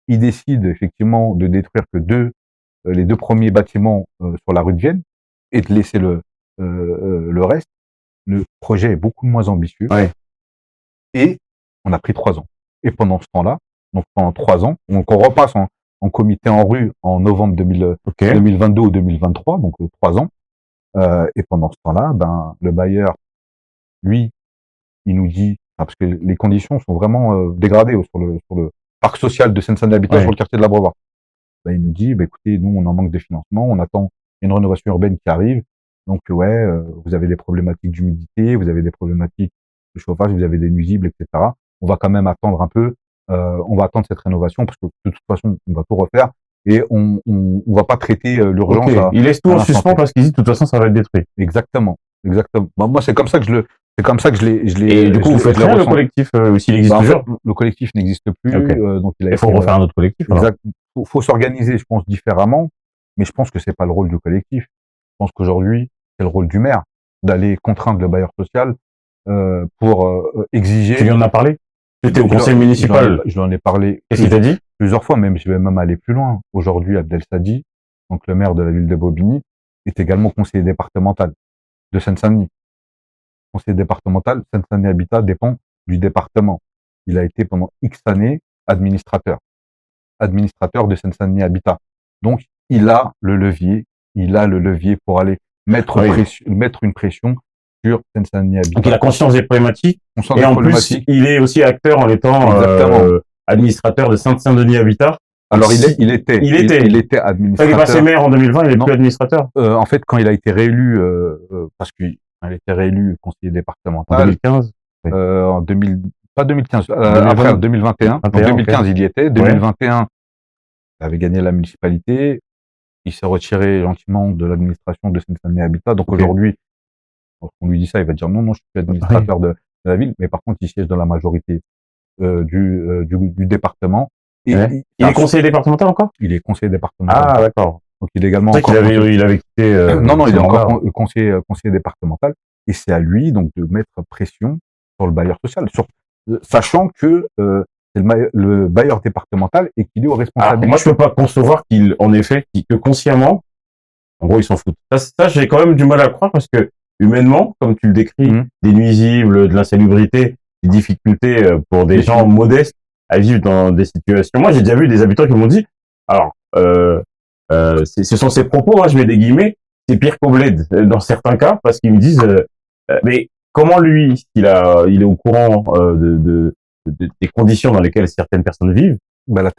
Ils décident effectivement de détruire que les 2 premiers bâtiments sur la rue de Vienne et de laisser le reste. Le projet est beaucoup moins ambitieux. Et on a pris 3 ans. Et pendant ce temps-là, donc pendant 3 ans, donc on repasse en comité en rue en novembre 2022 ou 2023, donc 3 ans. Et pendant ce temps-là, le bailleur, lui, il nous dit, parce que les conditions sont vraiment dégradées sur le parc social de Seine-Saint-Denis Habitat, sur le quartier de l'Abreuvoir. Il nous dit, écoutez, nous, on en manque de financement, on attend une rénovation urbaine qui arrive. Donc vous avez des problématiques d'humidité, vous avez des problématiques de chauffage, vous avez des nuisibles, etc. On va quand même attendre un peu, on va attendre cette rénovation, parce que de toute façon, on va tout refaire, et on va pas traiter l'urgence. Il laisse tout en suspens parce qu'il dit de toute façon ça va être détruit. Exactement. Moi, c'est comme ça que je l'ai. Et du coup, vous faites rien, le collectif, s'il existe toujours? Le collectif n'existe plus, donc il faut refaire un autre collectif. Exact. Faut s'organiser, je pense, différemment, mais je pense que c'est pas le rôle du collectif. Je pense qu'aujourd'hui, c'est le rôle du maire d'aller contraindre le bailleur social pour exiger. Tu lui en as parlé? Tu étais au conseil municipal. Je lui en ai parlé. Qu'est-ce qu'il t'a dit? Plusieurs fois, même, je vais même aller plus loin. Aujourd'hui, Abdel Sadi, donc le maire de la ville de Bobigny, est également conseiller départemental de Seine-Saint-Denis. Conseiller départemental, Seine-Saint-Denis Habitat dépend du département. Il a été pendant X années administrateur de Seine-Saint-Denis Habitat. Donc, il a le levier pour aller mettre une pression sur Seine-Saint-Denis Habitat. Donc, il a conscience des problématiques. Et en plus, il est aussi acteur en étant administrateur de Seine-Saint-Denis Habitat. Alors, il était administrateur. Il est passé maire en 2020, il est plus administrateur. En fait, quand il a été réélu, parce qu'il a été réélu conseiller départemental. En 2015? Pas 2015, après, en 2021. En 2015, il y était. 2021, il avait gagné la municipalité. Il s'est retiré gentiment de l'administration de Seine-Saint-Denis Habitat. Donc aujourd'hui, on lui dit ça, il va dire non, je suis administrateur de la ville. Mais par contre, il siège dans la majorité du département. Et il est conseiller départemental encore? Il est conseiller départemental. Ah, d'accord. Donc il est également. C'est vrai qu'il avait quitté. Non, il est encore conseiller départemental. Et c'est à lui donc de mettre pression sur le bailleur social, sachant que c'est le bailleur départemental et qu'il est aux responsabilités. Moi, je peux pas concevoir que consciemment, en gros, ils s'en foutent. Ça, j'ai quand même du mal à croire parce que humainement, comme tu le décris, des nuisibles, de l'insalubrité, des difficultés pour des gens modestes à vivre dans des situations. Moi, j'ai déjà vu des habitants qui m'ont dit, alors, ce sont ces propos, je mets des guillemets, c'est pire qu'au bled dans certains cas, parce qu'ils me disent, mais comment lui, il est au courant des conditions dans lesquelles certaines personnes vivent,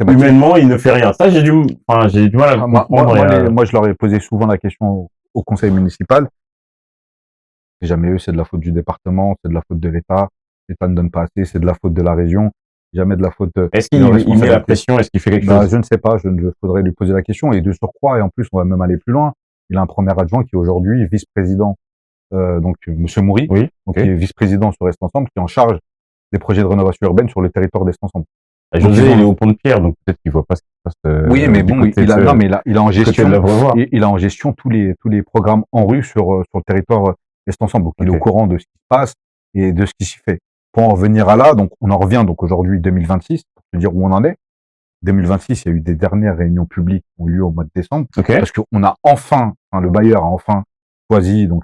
humainement, il ne fait rien. Ça, j'ai du mal à comprendre. Moi, je leur ai posé souvent la question au conseil municipal. C'est jamais eux, c'est de la faute du département, c'est de la faute de l'État. L'État ne donne pas assez, c'est de la faute de la région. Jamais de la faute. Est-ce qu'il met la pression? Est-ce qu'il fait quelque chose? Je ne sais pas. Faudrait lui poser la question. Et de surcroît, et en plus, on va même aller plus loin. Il a un premier adjoint qui est aujourd'hui vice-président, donc Monsieur Moury, qui est vice-président sur Est Ensemble, qui est en charge des projets de rénovation urbaine sur le territoire d'Est Ensemble. José, ils ont- il est au pont de pierre, donc peut-être qu'il voit pas ce qui se passe. Oui, mais du bon, côté il a, de- non, mais il a en du côté de gestion, l'Abreuvoir. il a en gestion tous les programmes en rue sur le territoire Est ensemble. Donc, il est au Ok. courant de ce qui se passe et de ce qui s'y fait. Pour en revenir à là, donc, on en revient donc aujourd'hui 2026, pour te dire où on en est. 2026, il y a eu des dernières réunions publiques qui ont eu lieu au mois de décembre, Ok. parce qu'on a enfin, le bailleur a enfin choisi, donc,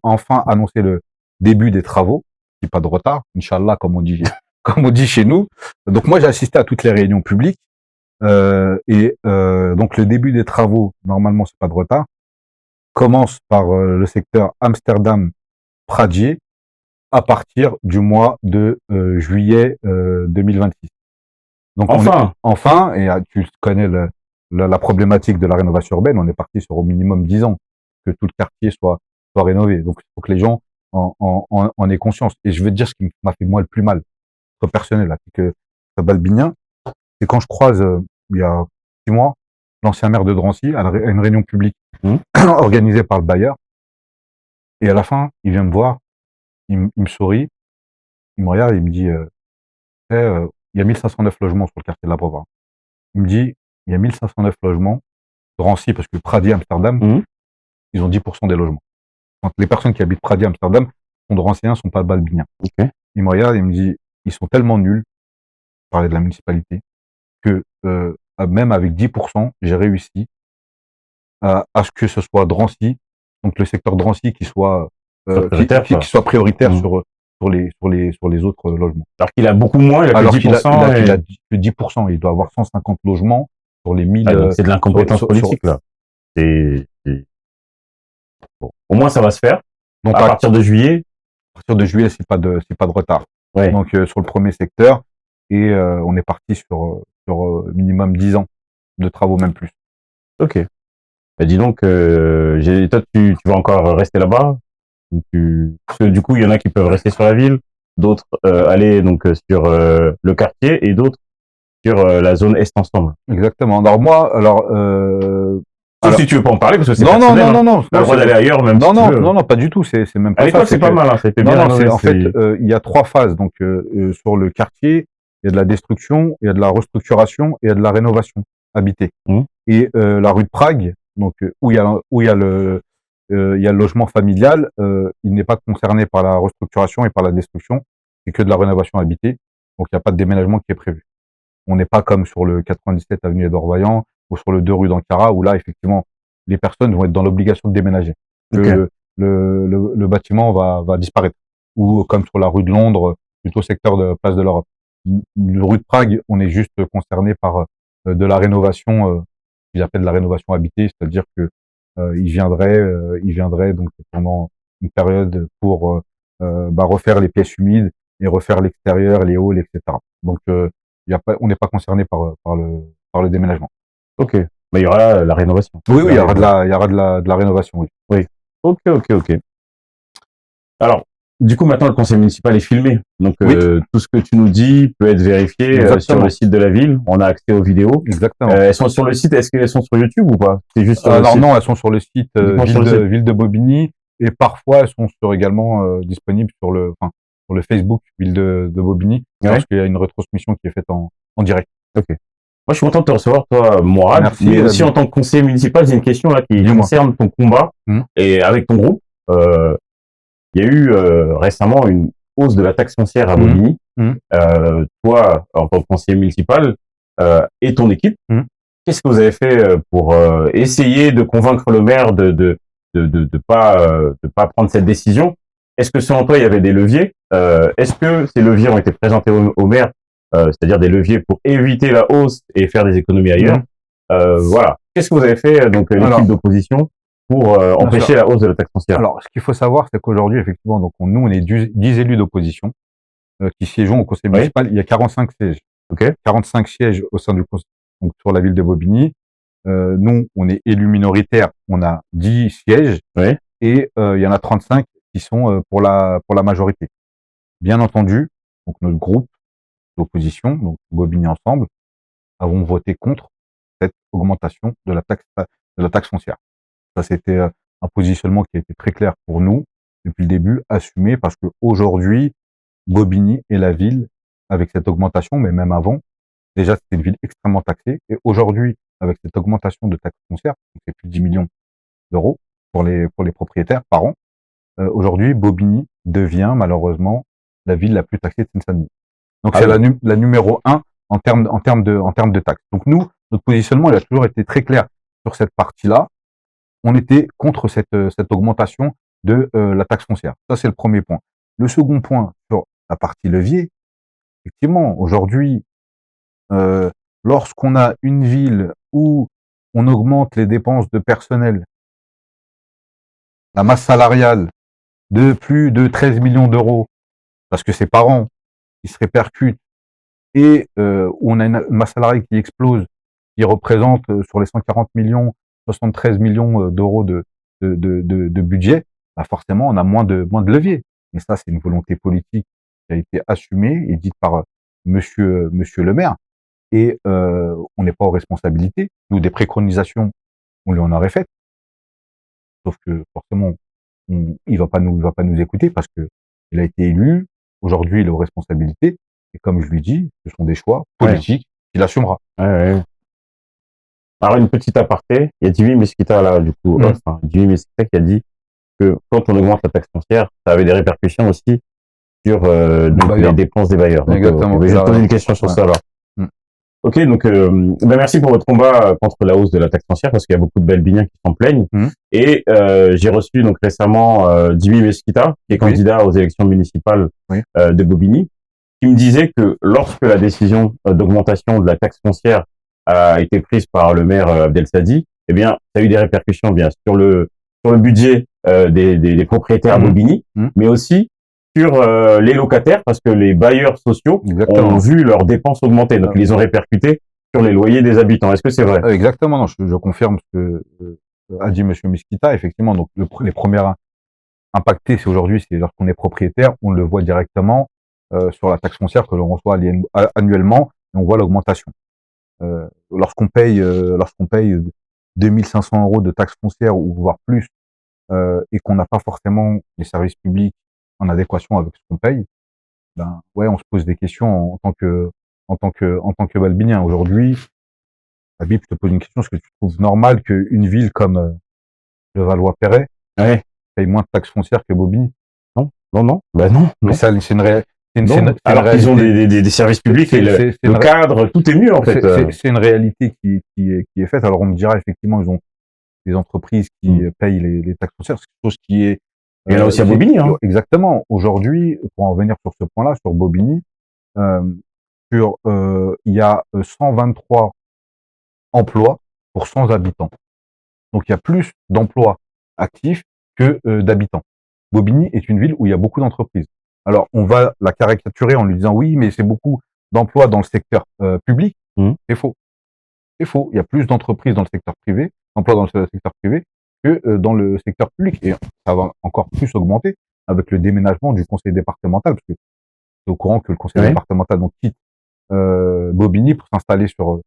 enfin annoncé le début des travaux, il n'y a pas de retard, Inch'Allah, comme on dit, comme on dit chez nous. Donc, moi, j'ai assisté à toutes les réunions publiques. Donc le début des travaux, normalement c'est pas de retard, commence par le secteur Amsterdam-Pradier à partir du mois de juillet 2026. Donc Enfin. enfin, et tu connais la problématique de la rénovation urbaine, on est parti sur au minimum 10 ans que tout le quartier soit rénové. Donc il faut que les gens en aient conscience. Et je veux te dire ce qui m'a fait moi le plus mal, personnel, là, c'est que Balbinien, c'est quand je croise, il y a 6 mois, l'ancien maire de Drancy à une réunion publique Mmh. organisée par le bailleur. Et à la fin, il vient me voir, il me sourit, il me regarde, il me dit, il y a 1509 logements sur le quartier de la Brevard. Il me dit, il y a 1509 logements, Drancy, parce que Pradi, Amsterdam, Mmh. ils ont 10% des logements. Donc, les personnes qui habitent Pradi, Amsterdam, sont Dranciens, sont pas balbiniens. Ok. Il me regarde, il me dit, ils sont tellement nuls, parler de la municipalité, que même avec 10%, j'ai réussi à ce que ce soit Drancy, donc le secteur Drancy qui soit Prioritaire, quoi. qui soit prioritaire Mmh. sur les autres logements. Alors qu'il a beaucoup moins, il a que Alors 10%. qu'il a que 10%, il doit avoir 150 logements sur les 1000. Ah, donc c'est de l'incompétence politique, là. Bon. Au moins, ça va se faire. Donc À partir de juillet. à partir de juillet, c'est pas de retard. Ouais. Donc sur le premier secteur, et on est parti sur minimum 10 ans de travaux, même plus. Ok. Bah, dis donc, toi, tu vas encore rester là-bas? Parce que du coup, il y en a qui peuvent rester sur la ville, d'autres aller donc sur le quartier et d'autres sur la zone Est ensemble. Exactement. Alors moi, Sauf si tu veux pas en parler parce que c'est non, personnel. non, non, hein. non, T'as le droit d'aller ailleurs même si tu veux. non, pas du tout. C'est même À pas ça. l'époque, c'est pas mal, hein, ça a été bien Non, rénové, c'est en fait, il y a 3 phases. Donc sur le quartier, il y a de la destruction, il y a de la restructuration et il y a de la rénovation habitée. Mmh. Et la rue de Prague, donc où il y a le logement familial, il n'est pas concerné par la restructuration et par la destruction. C'est que de la rénovation habitée. Donc il n'y a pas de déménagement qui est prévu. On n'est pas comme sur le 97 avenue Édouard Vaillant ou sur le 2 rue d'Ankara où là, effectivement, les personnes vont être dans l'obligation de déménager. Ok. Le bâtiment va disparaître. Ou comme sur la rue de Londres, plutôt secteur de Place de l'Europe. Le rue de Prague, on est juste concerné par de la rénovation, qu'ils appellent de la rénovation habitée, c'est-à-dire que il viendrait donc pendant une période pour refaire les pièces humides et refaire l'extérieur, les halls, etc. Donc on n'est pas concerné par le déménagement. Ok. Mais il y aura la rénovation. Oui, il y aura de la rénovation, oui. Ok. Alors, du coup, maintenant, le conseil municipal est filmé. Donc, Oui. tout ce que tu nous dis peut être vérifié sur le site de la ville. On a accès aux vidéos. Exactement. Elles sont sur le site. Est-ce qu'elles sont sur YouTube ou pas? C'est juste sur le Alors site. non, elles sont sur le site Ville de Bobigny, et parfois elles sont également disponibles sur le Facebook Ville de Bobigny, parce qu'il y a une retransmission qui est faite en direct. Ok. Moi, je suis content de te recevoir, toi, Mourad. Merci, Mais aussi, en tant que conseiller municipal, j'ai une question là qui concerne ton combat. Et avec ton groupe, il y a eu récemment une hausse de la taxe foncière à Bobigny. Toi, en tant que conseiller municipal, et ton équipe, qu'est-ce que vous avez fait pour essayer de convaincre le maire de pas prendre cette décision? Est-ce que selon toi, il y avait des leviers? Est-ce que ces leviers ont été présentés au maire, c'est-à-dire des leviers pour éviter la hausse et faire des économies ailleurs? Voilà. Qu'est-ce que vous avez fait, donc l'équipe d'opposition, pour empêcher la hausse de la taxe foncière? Alors, ce qu'il faut savoir, c'est qu'aujourd'hui, effectivement, donc nous, on est 10 élus d'opposition qui siégeons au conseil municipal. Il y a 45 sièges. Ok. 45 sièges au sein du conseil, donc sur la ville de Bobigny. Nous, on est élus minoritaires. On a 10 sièges. Oui. Et il y en a 35 qui sont pour la majorité. Bien entendu, donc notre groupe d'opposition, donc Bobigny Ensemble, avons voté contre cette augmentation de la taxe foncière. Ça, c'était un positionnement qui a été très clair pour nous depuis le début, assumé, parce que aujourd'hui, Bobigny est la ville avec cette augmentation, mais même avant, déjà c'était une ville extrêmement taxée. Et aujourd'hui, avec cette augmentation de taxes foncières, qui fait plus de 10 millions d'euros pour les propriétaires par an, aujourd'hui, Bobigny devient malheureusement la ville la plus taxée de Seine-Saint-Denis. Donc Ah c'est oui. la numéro un en termes de taxes. Donc nous, notre positionnement, il a toujours été très clair sur cette partie-là. On était contre cette augmentation de la taxe foncière. Ça, c'est le premier point. Le second point, sur la partie levier, effectivement, aujourd'hui, lorsqu'on a une ville où on augmente les dépenses de personnel, la masse salariale de plus de 13 millions d'euros, parce que c'est par an, qui se répercute, et où on a une masse salariale qui explose, qui représente sur les 140 millions, 73 millions d'euros de budget, bah forcément, on a moins de levier. Mais ça, c'est une volonté politique qui a été assumée et dite par monsieur le maire. Et on n'est pas aux responsabilités. Nous, des préconisations, on lui en aurait faites. Sauf que forcément, il va pas nous écouter parce que il a été élu. Aujourd'hui, il est aux responsabilités. Et comme je lui dis, ce sont des choix politiques qu'il assumera. Ouais. Alors, une petite aparté, il y a Jimmy Mesquita là, du coup, Jimmy Mesquita qui a dit que quand on augmente la taxe foncière, ça avait des répercussions aussi sur donc les dépenses des bailleurs. Donc, Exactement. je vais poser une question sur ça alors. Ok, donc merci pour votre combat contre la hausse de la taxe foncière parce qu'il y a beaucoup de Balbiniens qui s'en plaignent. Et j'ai reçu donc récemment Jimmy Mesquita, qui est candidat aux élections municipales de Bobigny, qui me disait que lorsque la décision d'augmentation de la taxe foncière a été prise par le maire Abdel Sadi, eh bien, ça a eu des répercussions bien sur le budget des propriétaires à Bobigny, mais aussi sur les locataires parce que les bailleurs sociaux ont vu leurs dépenses augmenter, donc ils les ont répercutés sur les loyers des habitants. Est-ce que c'est vrai? Exactement, non, je confirme ce que a dit monsieur Mesquita, effectivement. Donc les premières impactés, c'est aujourd'hui, c'est lorsqu'on est propriétaire, on le voit directement sur la taxe foncière que l'on reçoit annuellement, et on voit l'augmentation. Lorsqu'on paye 2500 euros de taxe foncière ou voire plus, et qu'on n'a pas forcément les services publics en adéquation avec ce qu'on paye, ben ouais, on se pose des questions en tant que Balbinien. Aujourd'hui, Habib, je te pose une question: est-ce que tu trouves normal qu'une ville comme le Valois-Perret paye moins de taxes foncières que Bobigny? Non, non. Mais ça, c'est une réalité. Alors qu'ils ont des services publics et le cadre, tout est mieux en fait. C'est une réalité qui est faite. Alors on me dira effectivement, ils ont des entreprises qui payent les taxes foncières, c'est quelque chose qui est. Il y en a aussi à Bobigny. Exactement. Aujourd'hui, pour en revenir sur ce point-là, sur Bobigny, il y a 123 emplois pour 100 habitants. Donc il y a plus d'emplois actifs que d'habitants. Bobigny est une ville où il y a beaucoup d'entreprises. Alors on va la caricaturer en lui disant oui, mais c'est beaucoup d'emplois dans le secteur public. C'est faux. C'est faux. Il y a plus d'entreprises dans le secteur privé, d'emplois dans le secteur privé que dans le secteur public. Et ça va encore plus augmenter avec le déménagement du conseil départemental, parce que c'est au courant que le conseil départemental donc quitte Bobigny pour s'installer sur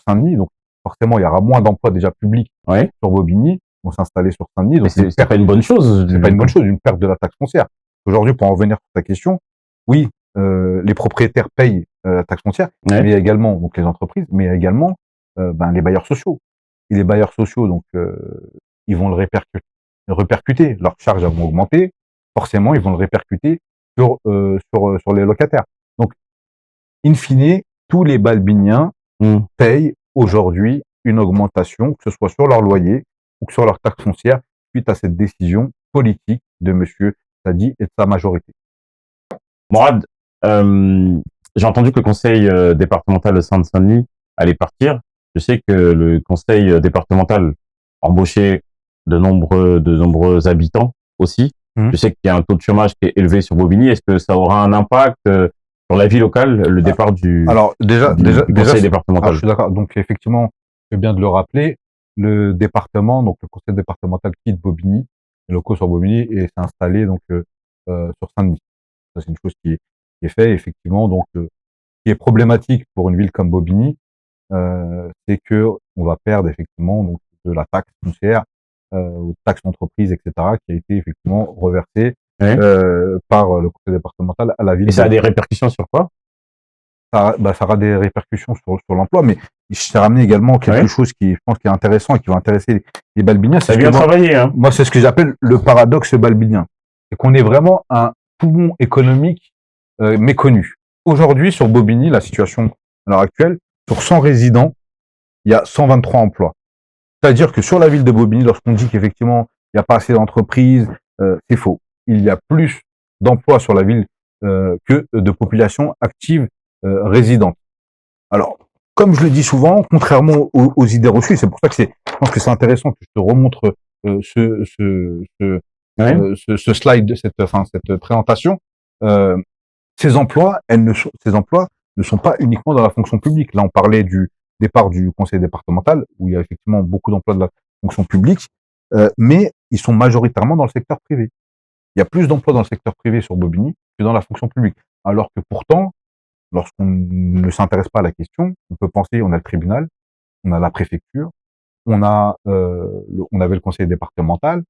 Saint-Denis. Donc forcément, il y aura moins d'emplois déjà publics sur Bobigny, vont s'installer sur Saint-Denis. Donc c'est pas une bonne chose. C'est pas une bonne chose, une perte de la taxe foncière. Aujourd'hui, pour en revenir sur ta question, oui, les propriétaires payent la taxe foncière, mais il y a également donc les entreprises, mais il y a également les bailleurs sociaux. Et les bailleurs sociaux, donc ils vont le répercuter. Leurs charges vont augmenter. Forcément, ils vont le répercuter sur les locataires. Donc, in fine, tous les Balbiniens payent aujourd'hui une augmentation, que ce soit sur leur loyer ou que sur leur taxe foncière, suite à cette décision politique de monsieur Sadi et de sa majorité. Mourad, j'ai entendu que le conseil départemental de Seine-Saint-Denis allait partir. Je sais que le conseil départemental embauchait de nombreux habitants aussi. Je sais qu'il y a un taux de chômage qui est élevé sur Bobigny. Est-ce que ça aura un impact sur la vie locale, le départ du conseil départemental? Je suis d'accord. Donc effectivement, c'est bien de le rappeler. Le département, donc le conseil départemental quitte Bobigny, les locaux sur Bobigny, et s'est installé donc sur Saint-Denis. Ça, c'est une chose qui est faite, effectivement. Donc, qui est problématique pour une ville comme Bobigny, c'est que on va perdre effectivement donc de la taxe foncière, ou taxe d'entreprise, etc., qui a été effectivement reversée Ouais. par le conseil départemental à la ville. Et ça a des répercussions sur quoi? Ça aura des répercussions sur l'emploi, mais je t'ai ramené également quelque chose qui, je pense, qui est intéressant et qui va intéresser les Balbiniens. T'as bien travaillé, hein. Moi, c'est ce que j'appelle le paradoxe balbinien. C'est qu'on est vraiment un poumon économique méconnu. Aujourd'hui, sur Bobigny, la situation à l'heure actuelle, sur 100 résidents, il y a 123 emplois. C'est-à-dire que sur la ville de Bobigny, lorsqu'on dit qu'effectivement, il n'y a pas assez d'entreprises, c'est faux. Il y a plus d'emplois sur la ville que de population active résidente. Alors, comme je le dis souvent, contrairement aux idées reçues, c'est pour ça que je pense que c'est intéressant que je te remontre ce slide, cette présentation. Ces emplois ne sont pas uniquement dans la fonction publique. Là, on parlait du départ du conseil départemental, où il y a effectivement beaucoup d'emplois de la fonction publique, mais ils sont majoritairement dans le secteur privé. Il y a plus d'emplois dans le secteur privé sur Bobigny que dans la fonction publique. Alors que pourtant, lorsqu'on ne s'intéresse pas à la question, on peut penser, on a le tribunal, on a la préfecture, on avait le conseil départemental,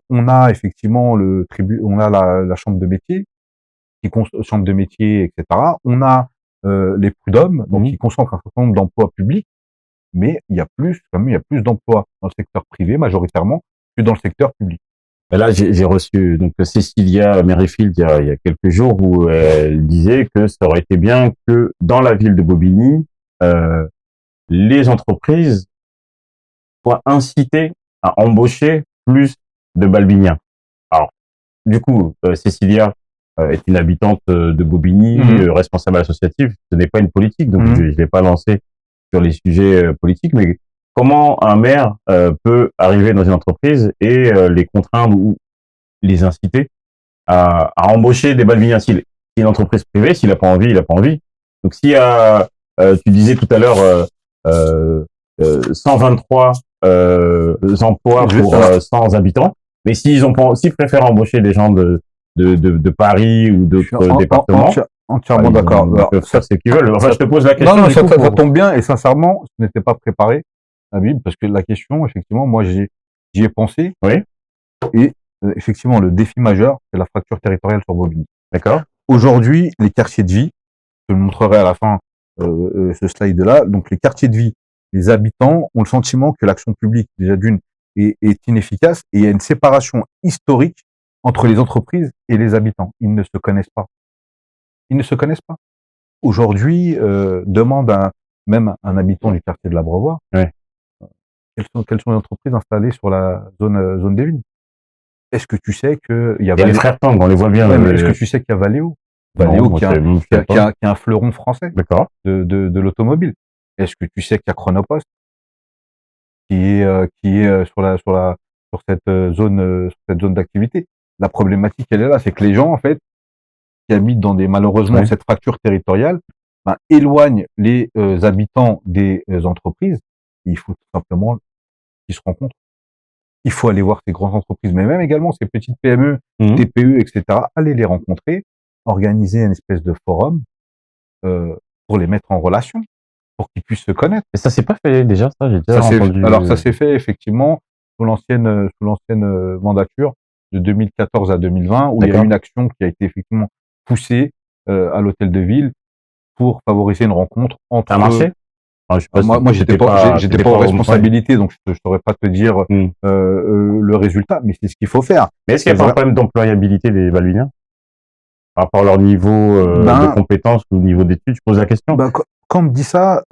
on a effectivement on a la chambre de métier, chambre de métier, etc. On a les prud'hommes, donc qui concentrent un certain nombre d'emplois publics, mais il y a plus d'emplois dans le secteur privé majoritairement que dans le secteur public. Et là, j'ai reçu donc Cécilia Merrifield il y a quelques jours où elle disait que ça aurait été bien que dans la ville de Bobigny, les entreprises soient incitées à embaucher plus de Balbiniens. Alors, du coup, Cécilia est une habitante de Bobigny, responsable associative. Ce n'est pas une politique, donc je ne vais pas lancer sur les sujets politiques, mais comment un maire peut arriver dans une entreprise et les contraindre ou les inciter à embaucher des Balbiniens? Si une entreprise privée, s'il n'a pas envie, il n'a pas envie. Donc s'il y a, tu disais tout à l'heure, 123 emplois pour 100 habitants, mais s'ils préfèrent embaucher des gens de Paris ou d'autres départements, entièrement d'accord. Ils peuvent faire ce qu'ils veulent. Enfin, je te pose la question. Non, ça tombe bien, et sincèrement, ce n'était pas préparé, Habib, parce que la question, effectivement, moi, j'y ai pensé. Oui. Et effectivement, le défi majeur, c'est la fracture territoriale sur Bobigny. D'accord. Aujourd'hui, les quartiers de vie, je te le montrerai à la fin, ce slide-là. Donc, les quartiers de vie, les habitants ont le sentiment que l'action publique, déjà d'une, est inefficace, et il y a une séparation historique entre les entreprises et les habitants. Ils ne se connaissent pas. Ils ne se connaissent pas. Aujourd'hui, demande même un habitant du quartier de l'Abreuvoir, quelles sont les entreprises installées sur la zone des vignes? Est-ce que tu sais qu'il y a les frères Tang, on les voit bien. Est-ce que tu sais qu'il y a Valeo? Valeo qui est un fleuron français de l'automobile. Est-ce que tu sais qu'il y a Chronopost qui est sur cette zone d'activité? La problématique, elle est là, c'est que les gens, en fait, qui habitent dans malheureusement, cette fracture territoriale, éloignent les habitants des entreprises. Et il faut tout simplement qu'ils se rencontrent. Il faut aller voir ces grandes entreprises, mais même également ces petites PME, TPE, etc. Aller les rencontrer, organiser une espèce de forum pour les mettre en relation, pour qu'ils puissent se connaître. Et ça s'est pas fait déjà, ça, j'ai déjà entendu. Alors ça s'est fait effectivement sous l'ancienne mandature de 2014 à 2020, où il y a eu une action qui a été effectivement poussée à l'hôtel de ville pour favoriser une rencontre entre. Ça a marché? Moi, j'étais pas en responsabilité, donc je saurais pas te dire le résultat, mais c'est ce qu'il faut faire. Mais est-ce qu'il y a pas un problème d'employabilité des Balbiniens par rapport à leur niveau de compétences ou niveau d'études? Je pose la question. Quand on me dit ça,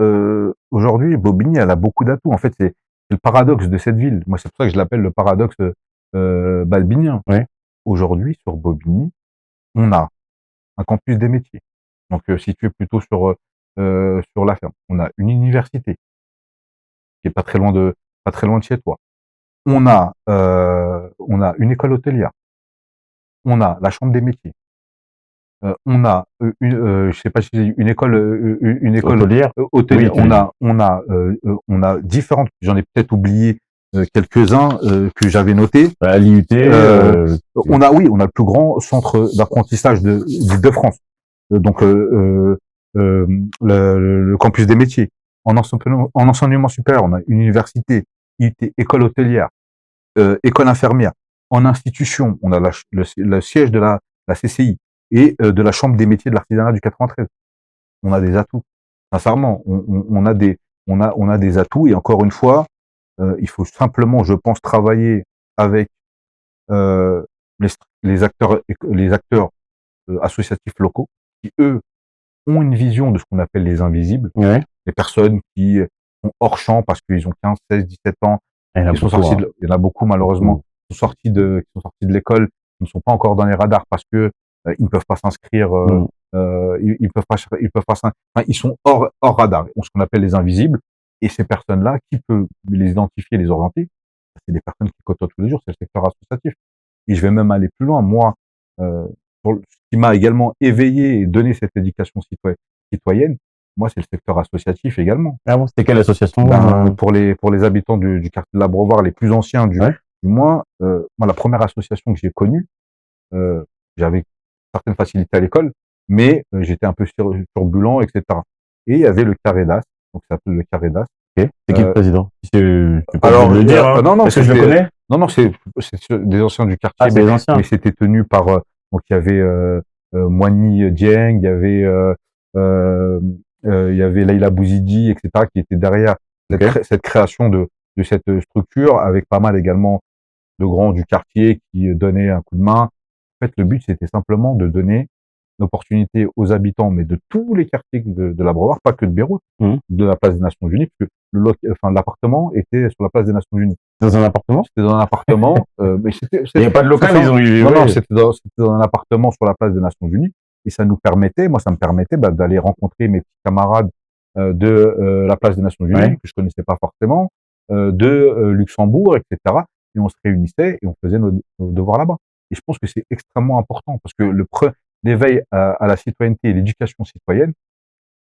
aujourd'hui, Bobigny, elle a beaucoup d'atouts. En fait, c'est le paradoxe de cette ville. Moi, c'est pour ça que je l'appelle le paradoxe balbinien. Aujourd'hui, sur Bobigny, on a un campus des métiers, donc situé plutôt sur la ferme. On a une université qui est pas très loin de chez toi. On a une école hôtelière. On a la chambre des métiers. On a je sais pas si c'est une école hôtelière. Oui, on a différentes. J'en ai peut-être oublié quelques-uns que j'avais notés. À l'IUT. On a le plus grand centre d'apprentissage de France. Donc le campus des métiers. En enseignement supérieur, on a une université, IUT, école hôtelière, école infirmière. En institution, on a le siège de la CCI et de la Chambre des métiers de l'artisanat du 93. On a des atouts. Sincèrement, on a des atouts et encore une fois, il faut simplement, je pense, travailler avec euh, les acteurs associatifs locaux qui, eux, ont une vision de ce qu'on appelle les invisibles, Ouais. les personnes qui sont hors champ parce qu'ils ont 15, 16, 17 ans, Il y en a ils sont beaucoup, sortis hein. il y en a beaucoup malheureusement, qui sont sortis de l'école, qui ne sont pas encore dans les radars parce que ils ne peuvent pas s'inscrire, Mm. ils peuvent pas enfin, ils sont hors radar, ce qu'on appelle les invisibles. Et ces personnes-là, qui peut les identifier, les orienter? C'est des personnes qui côtoient tous les jours, c'est le secteur associatif. Et je vais même aller plus loin. Moi, ce qui m'a également éveillé et donné cette éducation citoyenne, moi, c'est le secteur associatif également. Ah bon, c'était quelle association? Pour les habitants du quartier de l'Abreuvoir, les plus anciens Ouais. du moins, moi, la première association que j'ai connue, j'avais certaines facilités à l'école, mais j'étais un peu turbulent, etc. Et il y avait le Caredas, donc ça s'appelle le Caredas. Ok. C'est qui le président? C'est pas Alors, obligé de le dire, hein. non, non, Est-ce que je le c'était, connais? non, c'est des anciens du quartier, Ah, c'est les anciens. mais c'était tenu par, donc il y avait Moigny Dieng, il y avait il y avait Leïla Bouzidi, etc., qui était derrière cette création de cette structure, avec pas mal également de grands du quartier qui donnaient un coup de main. En fait, le but, c'était simplement de donner l'opportunité aux habitants, mais de tous les quartiers de l'Abreuvoir, pas que de Beyrouth, Mhm. de la place des Nations Unies, parce que l'appartement était sur la place des Nations Unies. Dans un appartement? C'était dans un appartement, mais Il n'y a pas de local, ils ont eu. non, c'était dans un appartement sur la place des Nations Unies, et ça nous permettait, moi, ça me permettait d'aller rencontrer mes petits camarades de la place des Nations Unies, Ouais. que je connaissais pas forcément, Luxembourg, etc. Et on se réunissait et on faisait nos devoirs là-bas. Et je pense que c'est extrêmement important parce que l'éveil à la citoyenneté et l'éducation citoyenne,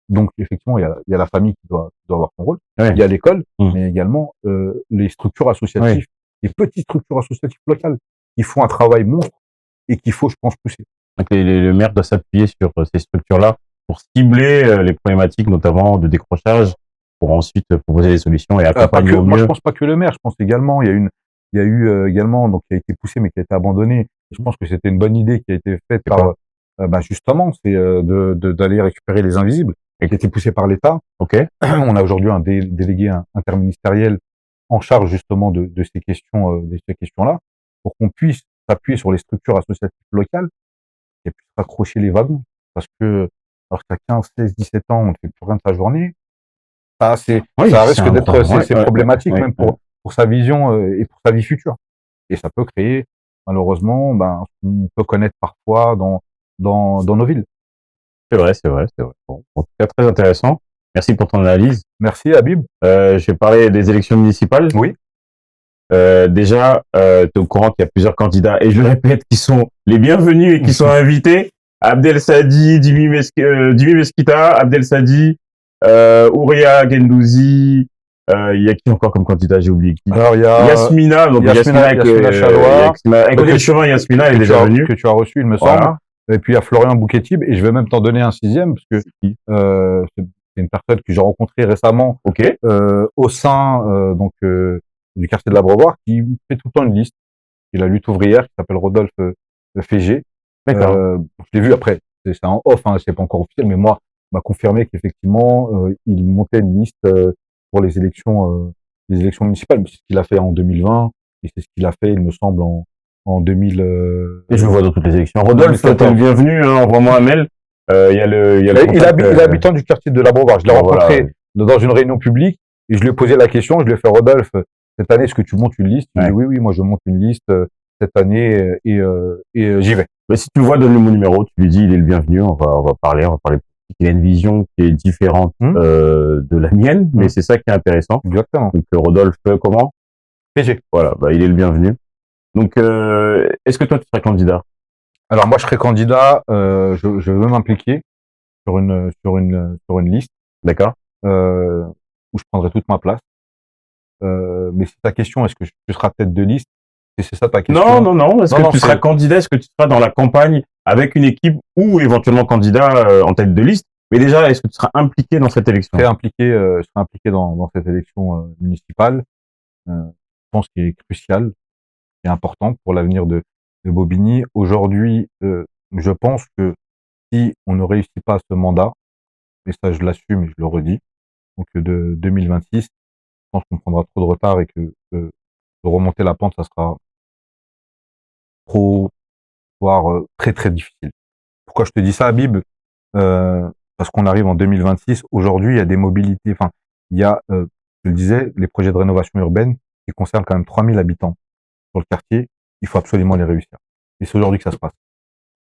donc effectivement, il y a la famille qui doit avoir son rôle, Ouais. il y a l'école, Mm. mais également les structures associatives, les petites structures associatives locales qui font un travail monstre et qu'il faut, je pense, pousser. Donc le maire doit s'appuyer sur ces structures-là pour cibler les problématiques, notamment de décrochage, pour ensuite proposer des solutions et accompagner au Moi, je mieux. pense pas que le maire. Je pense également, il y a eu également, donc qui a été poussé mais qui a été abandonné. Je pense que c'était une bonne idée qui a été faite par, justement, c'est d'aller récupérer les invisibles, et qui a été poussé par l'État. Ok. On a aujourd'hui un délégué interministériel en charge justement de ces questions-là, pour qu'on puisse s'appuyer sur les structures associatives locales et puis raccrocher les wagons. Parce que lorsqu'à 15, 16, 17 ans, on ne fait plus rien de sa journée, Oui, ça c'est risque un d'être, problème. c'est Ouais, problématique ouais, même ouais. pour sa vision et pour sa vie future. Et ça peut créer, malheureusement, ce qu'on peut connaître parfois dans nos villes. C'est vrai, c'est vrai, c'est vrai. Bon, en tout cas, très intéressant. Merci pour ton analyse. Merci, Habib. Je vais parler des élections municipales. Oui. Déjà, tu es au courant qu'il y a plusieurs candidats, et je le répète, qui sont les bienvenus et qui sont invités. Abdel Sadi, Dimi Mesquita, Abdel Sadi, Ouria Gendouzi, il y a qui encore comme candidat, j'ai oublié qui. Alors, il y a Yasmina, donc Yasmina Chaloua, avec Olivier Chauvin, Yasmina, elle est déjà venue. que tu as reçu, il me semble. Voilà. Et puis il y a Florian Bouketib, et je vais même t'en donner un sixième, parce que c'est une personne que j'ai rencontrée récemment Ok. au sein du quartier de l'Abreuvoir, qui fait tout le temps une liste. Il a lutte ouvrière, qui s'appelle Rodolphe Fégé. D'accord. Je l'ai vu après, c'est en off, hein, c'est pas encore officiel, mais moi, m'a confirmé qu'effectivement, il montait une liste pour les élections municipales. C'est ce qu'il a fait en 2020, et c'est ce qu'il a fait, il me semble, en 2000. Et je le vois dans toutes les élections. Rodolphe, t'es le bienvenu, hein, envoie-moi un mail. Il y a le il est habitant du quartier de l'Abreuvoir. Je l'ai rencontré dans une réunion publique, et je lui ai posé la question, je lui ai fait: Rodolphe, cette année, est-ce que tu montes une liste? Il me dit: oui, moi je monte une liste cette année, et j'y vais. Mais si tu le vois, donne-lui mon numéro, tu lui dis il est le bienvenu, on va parler politique. Il a une vision qui est différente de la mienne, mais c'est ça qui est intéressant. Exactement. Donc Rodolphe, comment? PG. Voilà, il est le bienvenu. Donc est-ce que toi tu serais candidat? Alors moi je serais candidat, je veux m'impliquer sur une liste. D'accord. Où je prendrai toute ma place. Mais c'est ta question, est-ce que tu seras tête de liste? C'est ça ta question? Non. Est-ce que tu seras candidat? Est-ce que tu seras dans la campagne avec une équipe ou éventuellement candidat en tête de liste? Mais déjà, est-ce que tu seras impliqué dans cette élection? Je serai impliqué dans cette élection municipale. Je pense qu'il est crucial. est important pour l'avenir de Bobigny. Aujourd'hui, je pense que si on ne réussit pas ce mandat, et ça je l'assume et je le redis, donc de 2026, je pense qu'on prendra trop de retard et que de remonter la pente, ça sera trop, voire très très difficile. Pourquoi je te dis ça, Habib? Parce qu'on arrive en 2026. Aujourd'hui, il y a des mobilités. Enfin, il y a, je le disais, les projets de rénovation urbaine qui concernent quand même 3000 habitants sur le quartier. Il faut absolument les réussir. Et c'est aujourd'hui que ça se passe.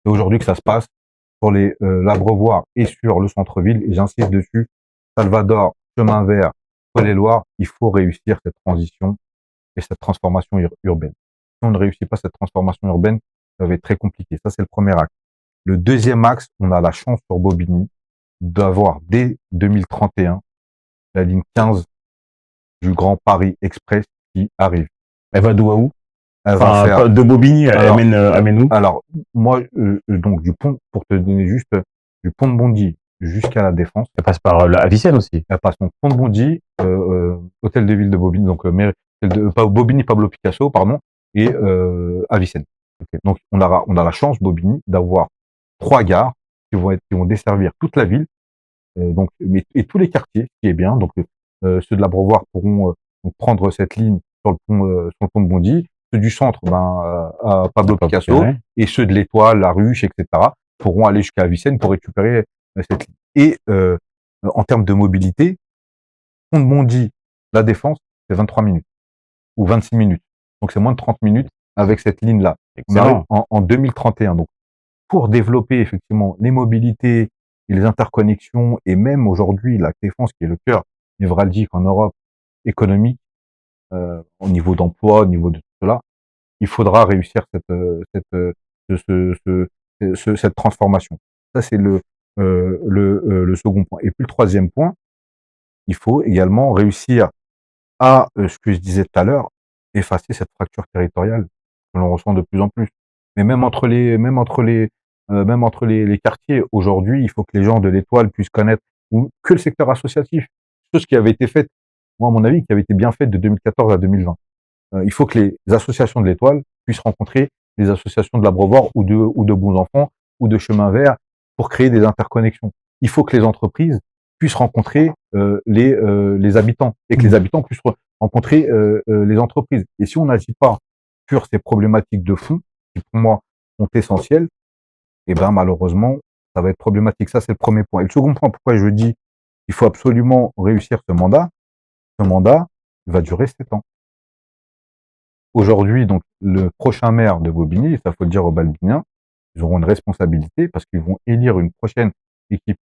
C'est aujourd'hui que ça se passe sur l'Abreuvoir et sur le centre-ville. Et j'insiste dessus. Salvador, Chemin Vert, Paul-et-Loire, il faut réussir cette transition et cette transformation urbaine. Si on ne réussit pas cette transformation urbaine, ça va être très compliqué. Ça, c'est le premier axe. Le deuxième axe, on a la chance sur Bobigny d'avoir dès 2031 la ligne 15 du Grand Paris Express qui arrive. Elle va d'où à où? Elle va Enfin, faire. de Bobigny, elle Alors, amène où? Alors, moi, donc du pont, pour te donner juste, du pont de Bondy jusqu'à la Défense. Elle passe par la Avicenne aussi. Elle passe donc pont de Bondy, hôtel de ville de Bobigny, donc pas Bobigny, Pablo Picasso, pardon, et Avicenne. Okay. Donc on a la chance Bobigny d'avoir 3 gares qui vont desservir toute la ville, et tous les quartiers, ce qui est bien. Donc ceux de l'Abreuvoir pourront donc prendre cette ligne sur le pont de Bondy, ceux du centre, à Pablo Picasso, et ceux de l'Étoile, la Ruche, etc. pourront aller jusqu'à Avicenne pour récupérer cette ligne. Et en termes de mobilité, pont de Bondy, la Défense, c'est 23 minutes ou 26 minutes. Donc c'est moins de 30 minutes avec cette ligne-là. On arrive en 2031. Donc pour développer effectivement les mobilités et les interconnexions, et même aujourd'hui la Défense qui est le cœur névralgique en Europe économique, au niveau d'emploi, au niveau de tout cela, il faudra réussir cette transformation. Ça c'est le second point. Et puis le troisième point, il faut également réussir à, ce que je disais tout à l'heure, effacer cette fracture territoriale que l'on ressent de plus en plus. Mais même entre les quartiers, aujourd'hui, il faut que les gens de l'Étoile puissent connaître, ou que le secteur associatif, chose qui avait été faite, moi à mon avis, qui avait été bien faite de 2014 à 2020. Il faut que les associations de l'Étoile puissent rencontrer les associations de l'Abreuvoir ou de Bons Enfants ou de Chemin Vert pour créer des interconnexions. Il faut que les entreprises puissent rencontrer les habitants et que les habitants puissent rencontrer les entreprises. Et si on n'agit pas sur ces problématiques de fond, qui pour moi sont essentielles, et ben malheureusement, ça va être problématique. Ça, c'est le premier point. Et le second point, pourquoi je dis qu'il faut absolument réussir ce mandat va durer 7 ans. Aujourd'hui, donc, le prochain maire de Bobigny, ça faut le dire aux Balbiniens, ils auront une responsabilité parce qu'ils vont élire une prochaine équipe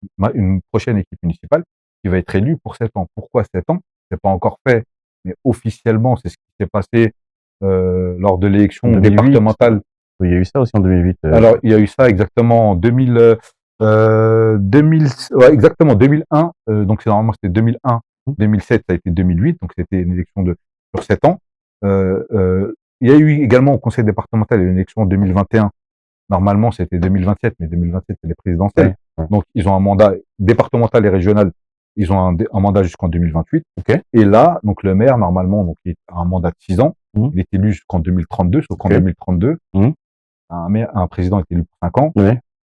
municipale qui va être élue pour 7 ans. Pourquoi 7 ans? C'est pas encore fait, mais officiellement, c'est ce qui s'est passé lors de l'élection départementale. Il y a eu ça aussi en 2008. Alors, il y a eu ça exactement en 2000, ouais, exactement 2001. Donc, normalement, c'était 2001. 2007, ça a été 2008. Donc, c'était une élection sur 7 ans. Il y a eu également au conseil départemental une élection en 2021. Normalement, c'était 2027, mais 2027, c'est les présidentielles. Ouais. Donc, ils ont un mandat départemental et régional. Ils ont un mandat jusqu'en 2028. Okay. Et là, donc, le maire, normalement, donc, il a un mandat de 6 ans. Il est élu jusqu'en 2032, sauf qu'en 2032, un président est élu pour 5 ans.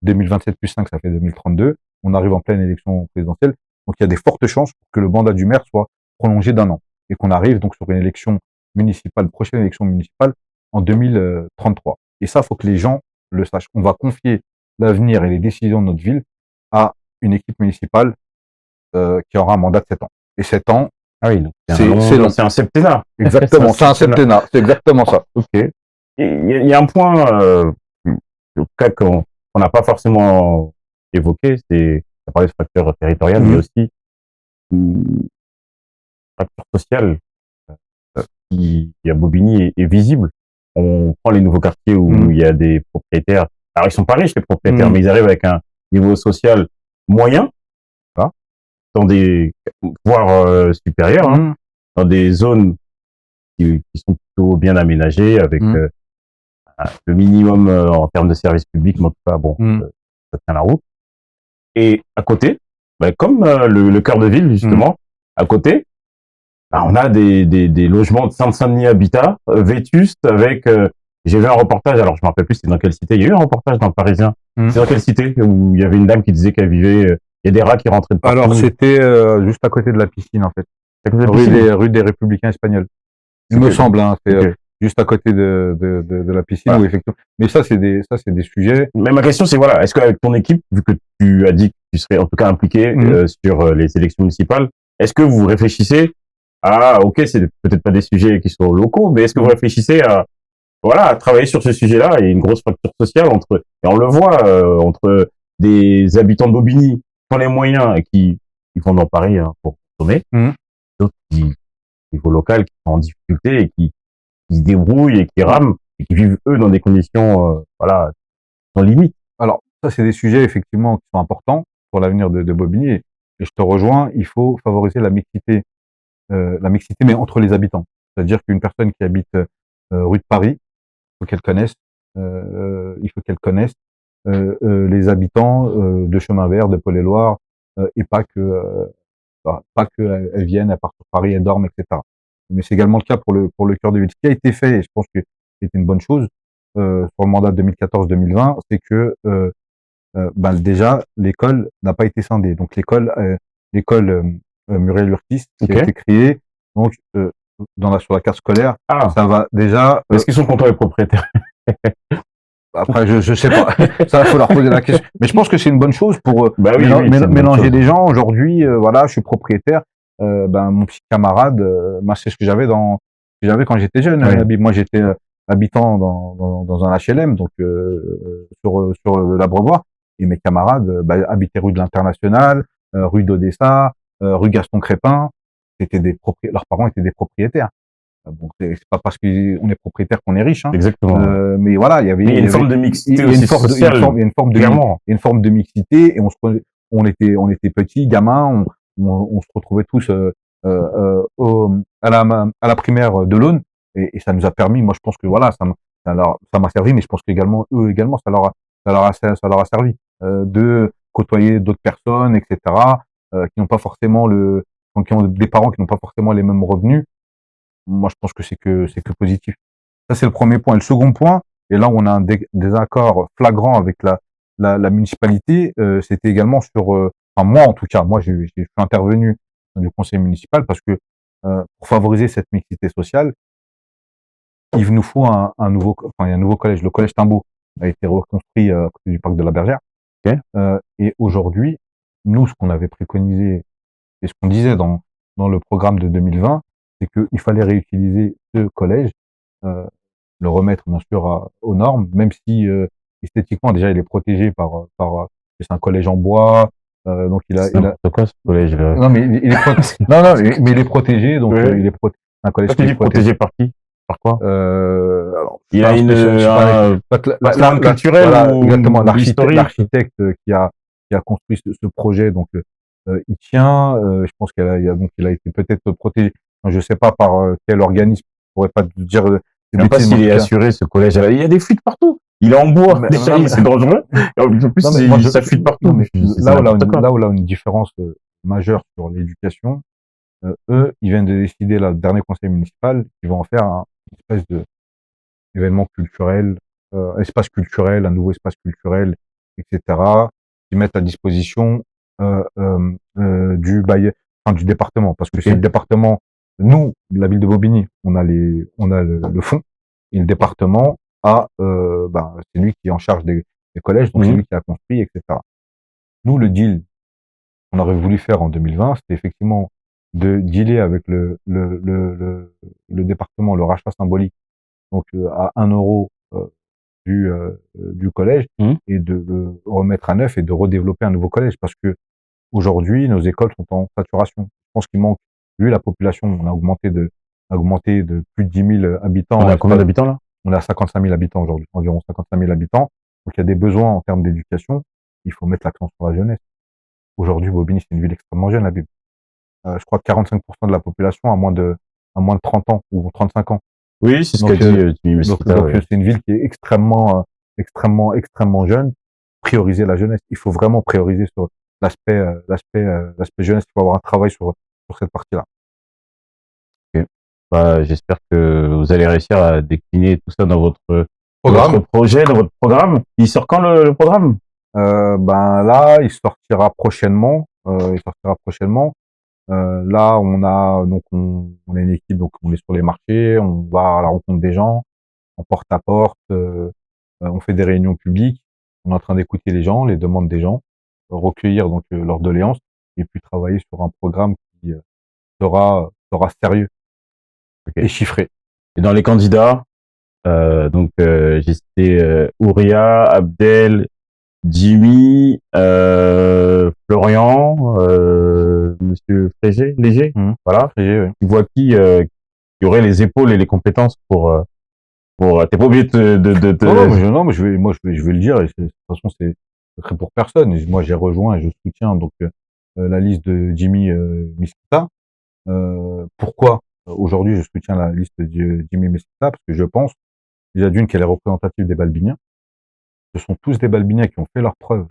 2027 plus 5, ça fait 2032. On arrive en pleine élection présidentielle. Donc, il y a des fortes chances pour que le mandat du maire soit prolongé d'1 an. Et qu'on arrive donc sur une élection municipale, prochaine élection municipale, en 2033. Et ça, faut que les gens le sachent. On va confier l'avenir et les décisions de notre ville à une équipe municipale qui aura un mandat de 7 ans. Et 7 ans, ah oui, c'est un septennat. Exactement, c'est un septennat. C'est exactement ça. Ok. Il y a un point, au cas qu'on n'a pas forcément évoqué, c'est, ça parlait de fracture territoriale, mais aussi fracture sociale qui à Bobigny est visible. On prend les nouveaux quartiers où il y a des propriétaires. Alors ils sont pas riches les propriétaires, mais ils arrivent avec un niveau social moyen, hein, dans des voire supérieurs, dans des zones qui sont plutôt bien aménagées avec le minimum en termes de services publics, mais en tout cas bon, ça tient la route. Et à côté, comme le cœur de ville justement, à côté, on a des logements de Saint-Denis Habitat, vétustes avec, j'ai vu un reportage, alors je me rappelle plus c'est dans quelle cité, il y a eu un reportage dans le Parisien. Mmh. C'est dans quelle cité où il y avait une dame qui disait qu'elle vivait, il y a des rats qui rentraient de partout. Alors c'était juste à côté de la piscine en fait, C'est à côté de la piscine. rue des Républicains Espagnols. Il Ok. me semble, hein, c'est Ok. juste à côté de la piscine Voilà. où effectivement. Mais ça c'est des sujets. Mais ma question c'est voilà, est-ce qu'avec ton équipe, vu que tu as dit que tu serais en tout cas impliqué Mmh. sur les élections municipales, est-ce que vous réfléchissez à, ok, c'est peut-être pas des sujets qui sont locaux, mais est-ce que vous Mmh. réfléchissez à voilà, travailler sur ce sujet-là, il y a une grosse fracture sociale entre, et on le voit, entre des habitants de Bobigny qui ont les moyens et qui vont dans Paris hein, pour consommer, Mmh. d'autres qui, au niveau local, qui sont en difficulté et qui se débrouillent et qui rament et qui vivent eux dans des conditions, voilà, sans limite. Alors ça c'est des sujets effectivement qui sont importants pour l'avenir de Bobigny et je te rejoins, il faut favoriser la mixité mais entre les habitants. C'est-à-dire qu'une personne qui habite rue de Paris, faut qu'elle connaisse, il faut qu'elle connaisse les habitants de Chemin Vert, de Paul-et-Loire, et pas que elles viennent, elles partent sur Paris, elles dorment, etc. Mais c'est également le cas pour le cœur de ville. Ce qui a été fait, et je pense que c'était une bonne chose sur le mandat 2014-2020, c'est que ben déjà l'école n'a pas été scindée. Donc l'école Muriel Urtis qui Ok. a été créée, donc sur la carte scolaire, Ah, ça va déjà. est-ce qu'ils sont contents les propriétaires? Après, je sais pas. Ça, il faut leur poser la question. Mais je pense que c'est une bonne chose pour Bah oui, oui, c'est une bonne mélanger chose. les gens. Aujourd'hui, voilà, je suis propriétaire. Ben, mon petit camarade, moi, c'est ce que j'avais quand j'étais jeune. Oui. Habib. Moi, j'étais habitant dans un HLM, donc sur l'Abreuvoir. Et mes camarades habitaient rue de l'Internationale, rue d'Odessa, rue Gaston Crépin. Leurs parents étaient des propriétaires. Bon, c'est pas parce qu'on est propriétaire qu'on est riche, hein. Exactement. Mais voilà, Mais il y a une forme de il mixité y a une aussi forme de, sociale, clairement. il y a une forme de mixité et on était petits, gamins, on se retrouvait tous à la primaire de l'Aune et ça nous a permis. Moi, je pense que voilà, ça m'a servi, mais je pense qu'également eux également, ça leur a servi de côtoyer d'autres personnes, etc. Qui n'ont pas forcément qui ont des parents qui n'ont pas forcément les mêmes revenus. Moi, je pense que c'est que positif. Ça, c'est le premier point. Et le second point, et là où on a un désaccord flagrant avec la municipalité, c'était également sur, enfin moi en tout cas, moi je suis intervenu dans du conseil municipal parce que pour favoriser cette mixité sociale, il nous faut il y a un nouveau collège. Le collège Timbaud a été reconstruit à côté du parc de la Bergère. Ok. Et aujourd'hui, nous, ce qu'on avait préconisé et ce qu'on disait dans le programme de 2020, c'est qu'il fallait réutiliser ce collège, le remettre bien sûr aux normes, même si esthétiquement déjà il est protégé c'est un collège en bois, donc C'est n'importe quoi, ce collège-là. non mais non non mais il est protégé, donc Ouais. il est un collège Toi, qui tu est dis protégé. protégé par qui? Par quoi? Alors, je Il suis pas a un spécialiste, je suis pas un patrimoine la culturel voilà, exactement, ou historique? l'architecte qui a construit ce projet, donc il tient, je pense il a été peut-être protégé, je sais pas par quel organisme, je pourrais pas te dire des Je sais même pas bêtises, mais en s'il tout est cas, assuré, ce collège. Il y a des fuites partout. Il est en bois. Déjà, non, mais, c'est dangereux. Et en plus, non, mais moi, ça fuite non, partout. mais C'est n'importe quoi. là où là une différence majeure sur l'éducation, eux, ils viennent de décider, là, le dernier conseil municipal, qu'ils vont en faire une espèce de événement culturel, espace culturel, un nouveau espace culturel, etc., qui mettent à disposition du bail, enfin, du département, parce que c'est Ok. le département, nous, la ville de Bobigny, on a le fonds, et le département c'est lui qui est en charge des collèges, donc c'est Mhm. lui qui a construit, etc. Nous, le deal qu'on aurait voulu faire en 2020, c'était effectivement de dealer avec le département, le rachat symbolique, donc à 1 euro du collège, Mhm. et de le remettre à neuf et de redévelopper un nouveau collège, parce que aujourd'hui nos écoles sont en saturation. Je pense qu'il manque, vu la population, a augmenté de plus de 10 000 habitants On en a combien l'espace, d'habitants là? on est à 55 000 habitants aujourd'hui, environ 55 000 habitants. Donc il y a des besoins en termes d'éducation. Il faut mettre l'accent sur la jeunesse. Aujourd'hui, Bobigny, c'est une ville extrêmement jeune, la ville. Je crois que 45% de la population a moins de 30 ans ou 35 ans. Oui, c'est ce qu'a Donc, dit Mimesita, ouais. c'est une ville qui est extrêmement jeune. Prioriser la jeunesse. Il faut vraiment prioriser sur l'aspect jeunesse. Il faut avoir un travail sur cette partie-là. Bah, j'espère que vous allez réussir à décliner tout ça dans votre Programme. projet, dans votre programme. Il sort quand le programme? Ben là, il sortira prochainement. Il sortira prochainement. Là, on est une équipe, donc on est sur les marchés, on va à la rencontre des gens, en porte à porte, on fait des réunions publiques, on est en train d'écouter les gens, les demandes des gens, recueillir donc leurs doléances, et puis travailler sur un programme qui sera sérieux Ok. et chiffré. Et dans les candidats, donc j'ai cité Ouria, Abdel, Jimmy, Florian, Monsieur Frégé, Léger, voilà. Frégé, oui. Tu vois qui aurait les épaules et les compétences t'es pas obligé Non, mais je vais le dire. Et de toute façon, c'est secret pour personne. Et moi, j'ai rejoint et je soutiens donc la liste de Jimmy Mesquita. Pourquoi aujourd'hui je soutiens la liste de Jimmy Mesquita? Parce que je pense déjà d'une qu'elle est représentative des Balbiniens. Ce sont tous des Balbiniens qui ont fait leurs preuves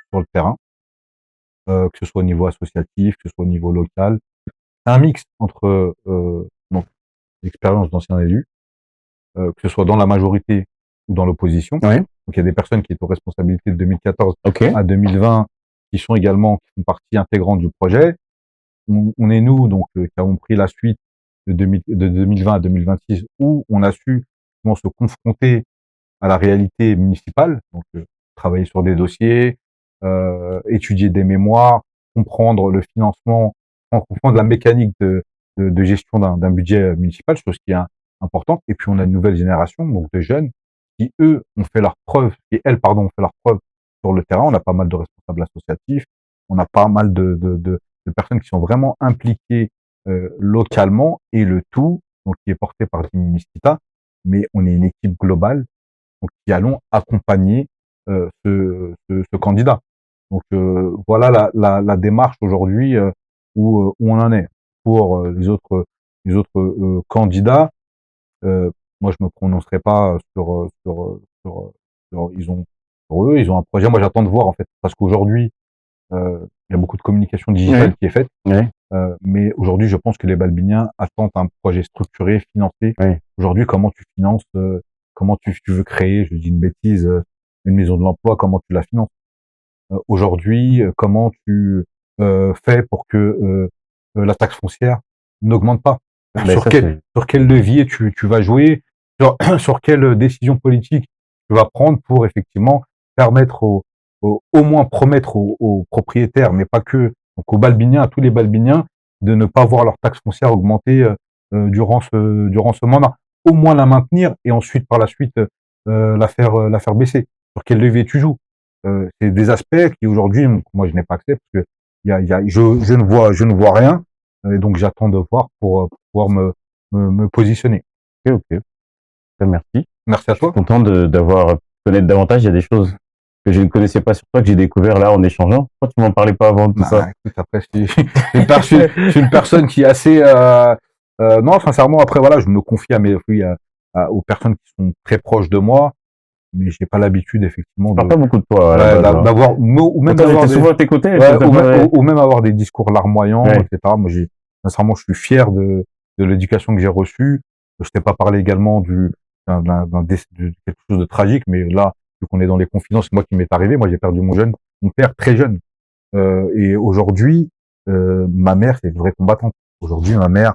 sur le terrain, que ce soit au niveau associatif, que ce soit au niveau local. C'est un mix entre donc l'expérience d'anciens élus, que ce soit dans la majorité ou dans l'opposition. Ouais. Donc il y a des personnes qui étaient aux responsabilités de 2014 Ok. à 2020, qui font partie intégrante du projet. On est nous donc qui avons pris la suite de 2020 à 2026, où on a su comment se confronter à la réalité municipale, donc travailler sur des dossiers, étudier des mémoires, comprendre le financement, comprendre la mécanique de gestion d'un budget municipal, chose qui est importante. Et puis on a une nouvelle génération donc de jeunes qui eux ont fait leurs preuves, et elles pardon ont fait leurs preuves sur le terrain. On a pas mal de responsables associatifs, on a pas mal de personnes qui sont vraiment impliquées localement, et le tout donc qui est porté par Jimmy Mesquita, mais on est une équipe globale donc qui allons accompagner ce candidat. Donc voilà la démarche aujourd'hui où on en est. Pour les autres candidats, moi je me prononcerai pas sur eux. Ils ont un projet. Moi j'attends de voir en fait, parce qu'aujourd'hui il y a beaucoup de communication digitale qui est faite. Ouais. Mais aujourd'hui, je pense que les Balbiniens attendent un projet structuré, financé. Ouais. Aujourd'hui, comment tu finances, comment tu veux créer, je dis une bêtise, une maison de l'emploi, comment tu la finances. Aujourd'hui, comment tu fais pour que la taxe foncière n'augmente pas. Ben, ça, c'est- Sur quel levier tu vas jouer, sur quelle décision politique tu vas prendre pour effectivement permettre au moins promettre aux propriétaires, mais pas que, donc aux Balbiniens, à tous les Balbiniens, de ne pas voir leur taxe foncière augmenter durant ce mandat. Au moins la maintenir, et ensuite par la suite la faire baisser. Sur quel levier tu joues? C'est des aspects qui aujourd'hui, moi je n'ai pas accès, parce que je ne vois rien, et donc j'attends de voir pour pouvoir me positionner. Ok, ok. Merci. Merci à Je suis toi. content d'avoir connaître davantage. Il y a des choses que je ne connaissais pas sur toi, que j'ai découvert là en échangeant. Pourquoi tu m'en parlais pas avant de tout ça? Bah, écoute, après, je suis une personne qui est assez, non, sincèrement, après, voilà, je me confie aux personnes qui sont très proches de moi, mais j'ai pas l'habitude, effectivement, Je parle pas beaucoup de toi à la ouais, base. Hein. d'avoir, ou même Pourtant, d'avoir j'étais des, souvent à tes côtés. ouais, Ouais. ou même avoir des discours larmoyants, Ouais. etc. Moi, sincèrement, je suis fier de l'éducation que j'ai reçue. Je t'ai pas parlé également de quelque chose de tragique, mais là, vu qu'on est dans les confidences, c'est moi qui m'est arrivé. Moi, j'ai perdu mon père très jeune. Et aujourd'hui, ma mère, c'est une vraie combattante. Aujourd'hui, ma mère,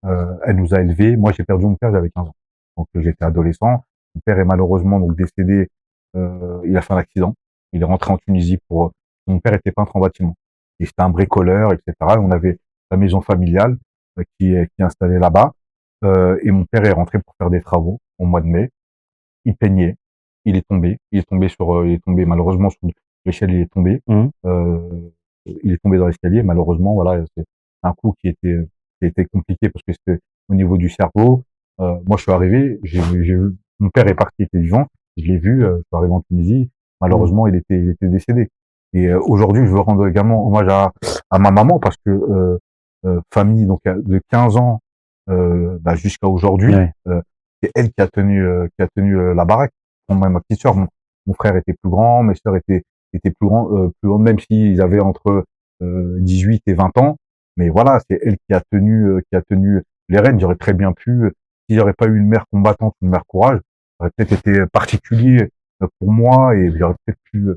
elle nous a élevés. Moi, j'ai perdu mon père, j'avais 15 ans. Donc, j'étais adolescent. Mon père est malheureusement donc décédé. Il a fait un accident. Il est rentré en Tunisie mon père était peintre en bâtiment. Et c'était un bricoleur, etc. Et on avait la maison familiale qui est installée là-bas. Et mon père est rentré pour faire des travaux au mois de mai. Il peignait. Il est tombé. Il est tombé malheureusement sur l'échelle. Il est tombé. Il est tombé dans l'escalier. Malheureusement, voilà, c'est un coup qui était compliqué parce que c'était au niveau du cerveau. Moi, je suis arrivé. J'ai vu, mon père est parti, il était vivant. Je l'ai vu. Je suis arrivé en Tunisie. Malheureusement, il était décédé. Et aujourd'hui, je veux rendre également hommage à ma maman, parce que famille donc de 15 ans jusqu'à aujourd'hui, c'est elle qui a tenu la baraque. Moi, ma petite sœur, mon frère était plus grand, mes sœurs étaient plus grandes, même s'ils avaient entre 18 et 20 ans. Mais voilà, c'est elle qui a tenu les Rennes, j'aurais très bien pu, si j'aurais pas eu une mère combattante, une mère courage, ça aurait peut-être été particulier pour moi et j'aurais peut-être pu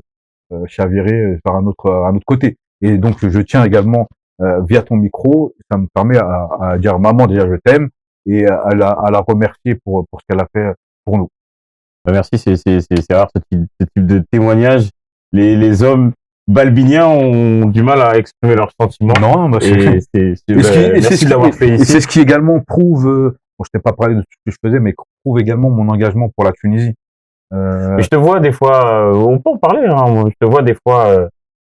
chavirer vers un autre côté. Et donc je tiens également via ton micro, ça me permet à dire maman déjà je t'aime et à la remercier pour ce qu'elle a fait pour nous. Merci, c'est rare ce type de témoignage. Les hommes balbiniens ont du mal à exprimer leurs sentiments. Non, bah Et merci de l'avoir fait et c'est ici. ce qui également prouve, bon, je t'ai pas parlé de ce que je faisais, mais prouve également mon engagement pour la Tunisie. Et je te vois des fois, on peut en parler, hein, moi, je te vois des fois,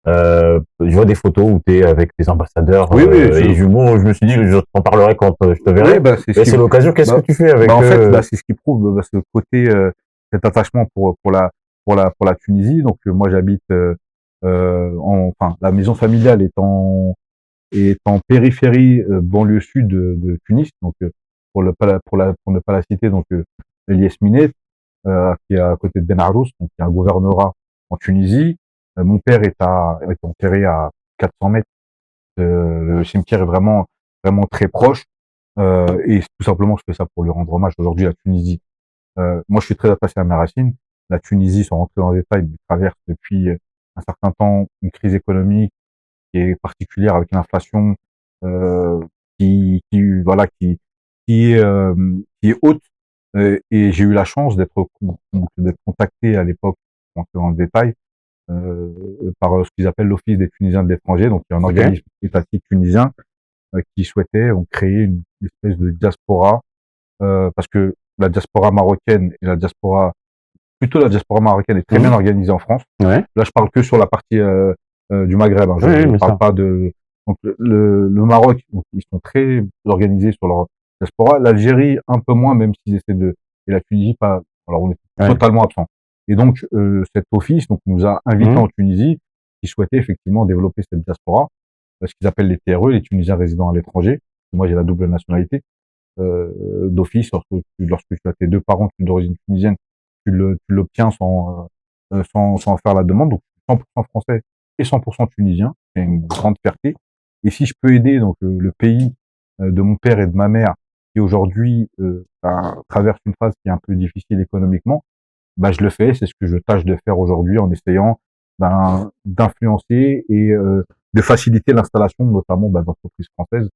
je vois des photos où tu es avec des ambassadeurs. Oui, oui, Et bon, je me suis dit que je t'en parlerai quand je te verrai. oui, bah, c'est ce Et qui, c'est l'occasion, qu'est-ce bah, que tu fais avec en fait, eux? bah, c'est ce qui prouve ce côté, cet attachement pour la Tunisie. Donc, moi, j'habite, enfin, la maison familiale est en périphérie, banlieue sud de Tunis. Donc, pour ne pas la citer, donc, Elias Minet, qui est à côté de Ben Arous, donc, qui est un gouvernorat en Tunisie. Mon père est enterré à 400 mètres. Le cimetière est vraiment très proche. Et tout simplement, je fais ça pour lui rendre hommage. Aujourd'hui, la Tunisie, moi, je suis très attaché à mes racines. La Tunisie, sans rentrer dans les détails, traverse depuis un certain temps une crise économique qui est particulière avec l'inflation euh, voilà qui est haute. Et j'ai eu la chance d'être contacté à l'époque, sans rentrer dans le détail, par ce qu'ils appellent l'Office des Tunisiens de l'étranger, donc il y a un Ok. organisme étatique tunisien qui souhaitait créer une espèce de diaspora, parce que la diaspora marocaine et plutôt la diaspora marocaine est très bien organisée en France. Ouais. Là, je parle que sur la partie du Maghreb. Hein. Je Oui, ne bien parle sûr. pas de donc le Maroc, donc, ils sont très organisés sur leur diaspora. L'Algérie un peu moins, même s'ils essaient de et la Tunisie pas. Alors on est Ouais. totalement absent. Et donc cet office donc nous a invités en Tunisie, qui souhaitait effectivement développer cette diaspora, ce qu'ils appellent les TRE, les Tunisiens résidant à l'étranger. Moi, j'ai la double nationalité d'office. Lorsque tu as tes deux parents d'origine tunisienne, tu l'obtiens sans faire la demande. Donc, 100% français et 100% tunisien. C'est une grande fierté. Et si je peux aider donc le pays de mon père et de ma mère, qui aujourd'hui traverse une phase qui est un peu difficile économiquement, bah, je le fais. C'est ce que je tâche de faire aujourd'hui en essayant d'influencer et de faciliter l'installation notamment d'entreprises françaises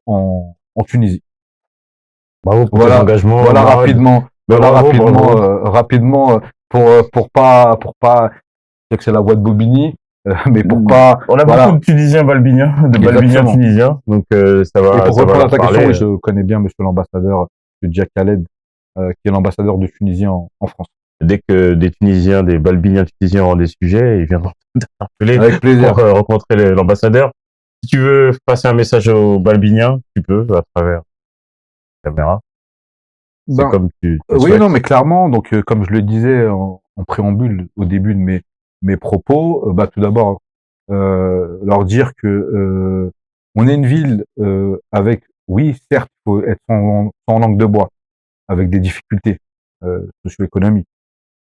en Tunisie. Bravo pour tes Voilà, engagements, voilà Mourad. rapidement, Ben, voilà bravo, rapidement, bravo. pour pas, je sais que c'est la voix de Bobigny, mais pour pas, On a beaucoup voilà, de Tunisiens balbiniens, de balbiniens exactement. tunisiens, donc Et pour ça va répondre à leur ta question, oui, parler. je connais bien Monsieur l'ambassadeur, Jack Khaled, qui est l'ambassadeur de Tunisie en France. Dès que des Tunisiens, des balbiniens tunisiens auront des sujets, ils viendront t'interpeller Avec plaisir. pour rencontrer l'ambassadeur. Si tu veux passer un message aux balbiniens, tu peux à travers la caméra. C'est Ben, comme tu le oui, souhaites. non, mais clairement, donc comme je le disais en préambule au début de mes propos, bah tout d'abord leur dire que on est une ville avec, oui, certes, il faut être sans langue de bois, avec des difficultés socio-économiques.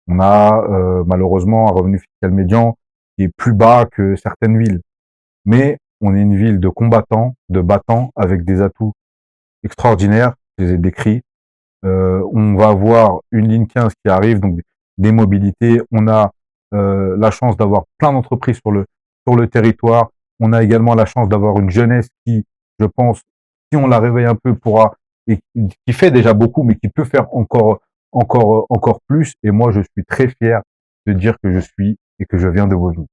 On a malheureusement un revenu fiscal médian qui est plus bas que certaines villes, mais on est une ville de combattants, de battants, avec des atouts extraordinaires. Je les ai décrits. On va avoir une ligne 15 qui arrive, donc des mobilités. On a la chance d'avoir plein d'entreprises sur le territoire. On a également la chance d'avoir une jeunesse qui, je pense, si on la réveille un peu, pourra et qui fait déjà beaucoup, mais qui peut faire encore plus. Et moi, je suis très fier de dire que je suis et que je viens de Wojou.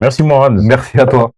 Merci Mourad. Merci à toi.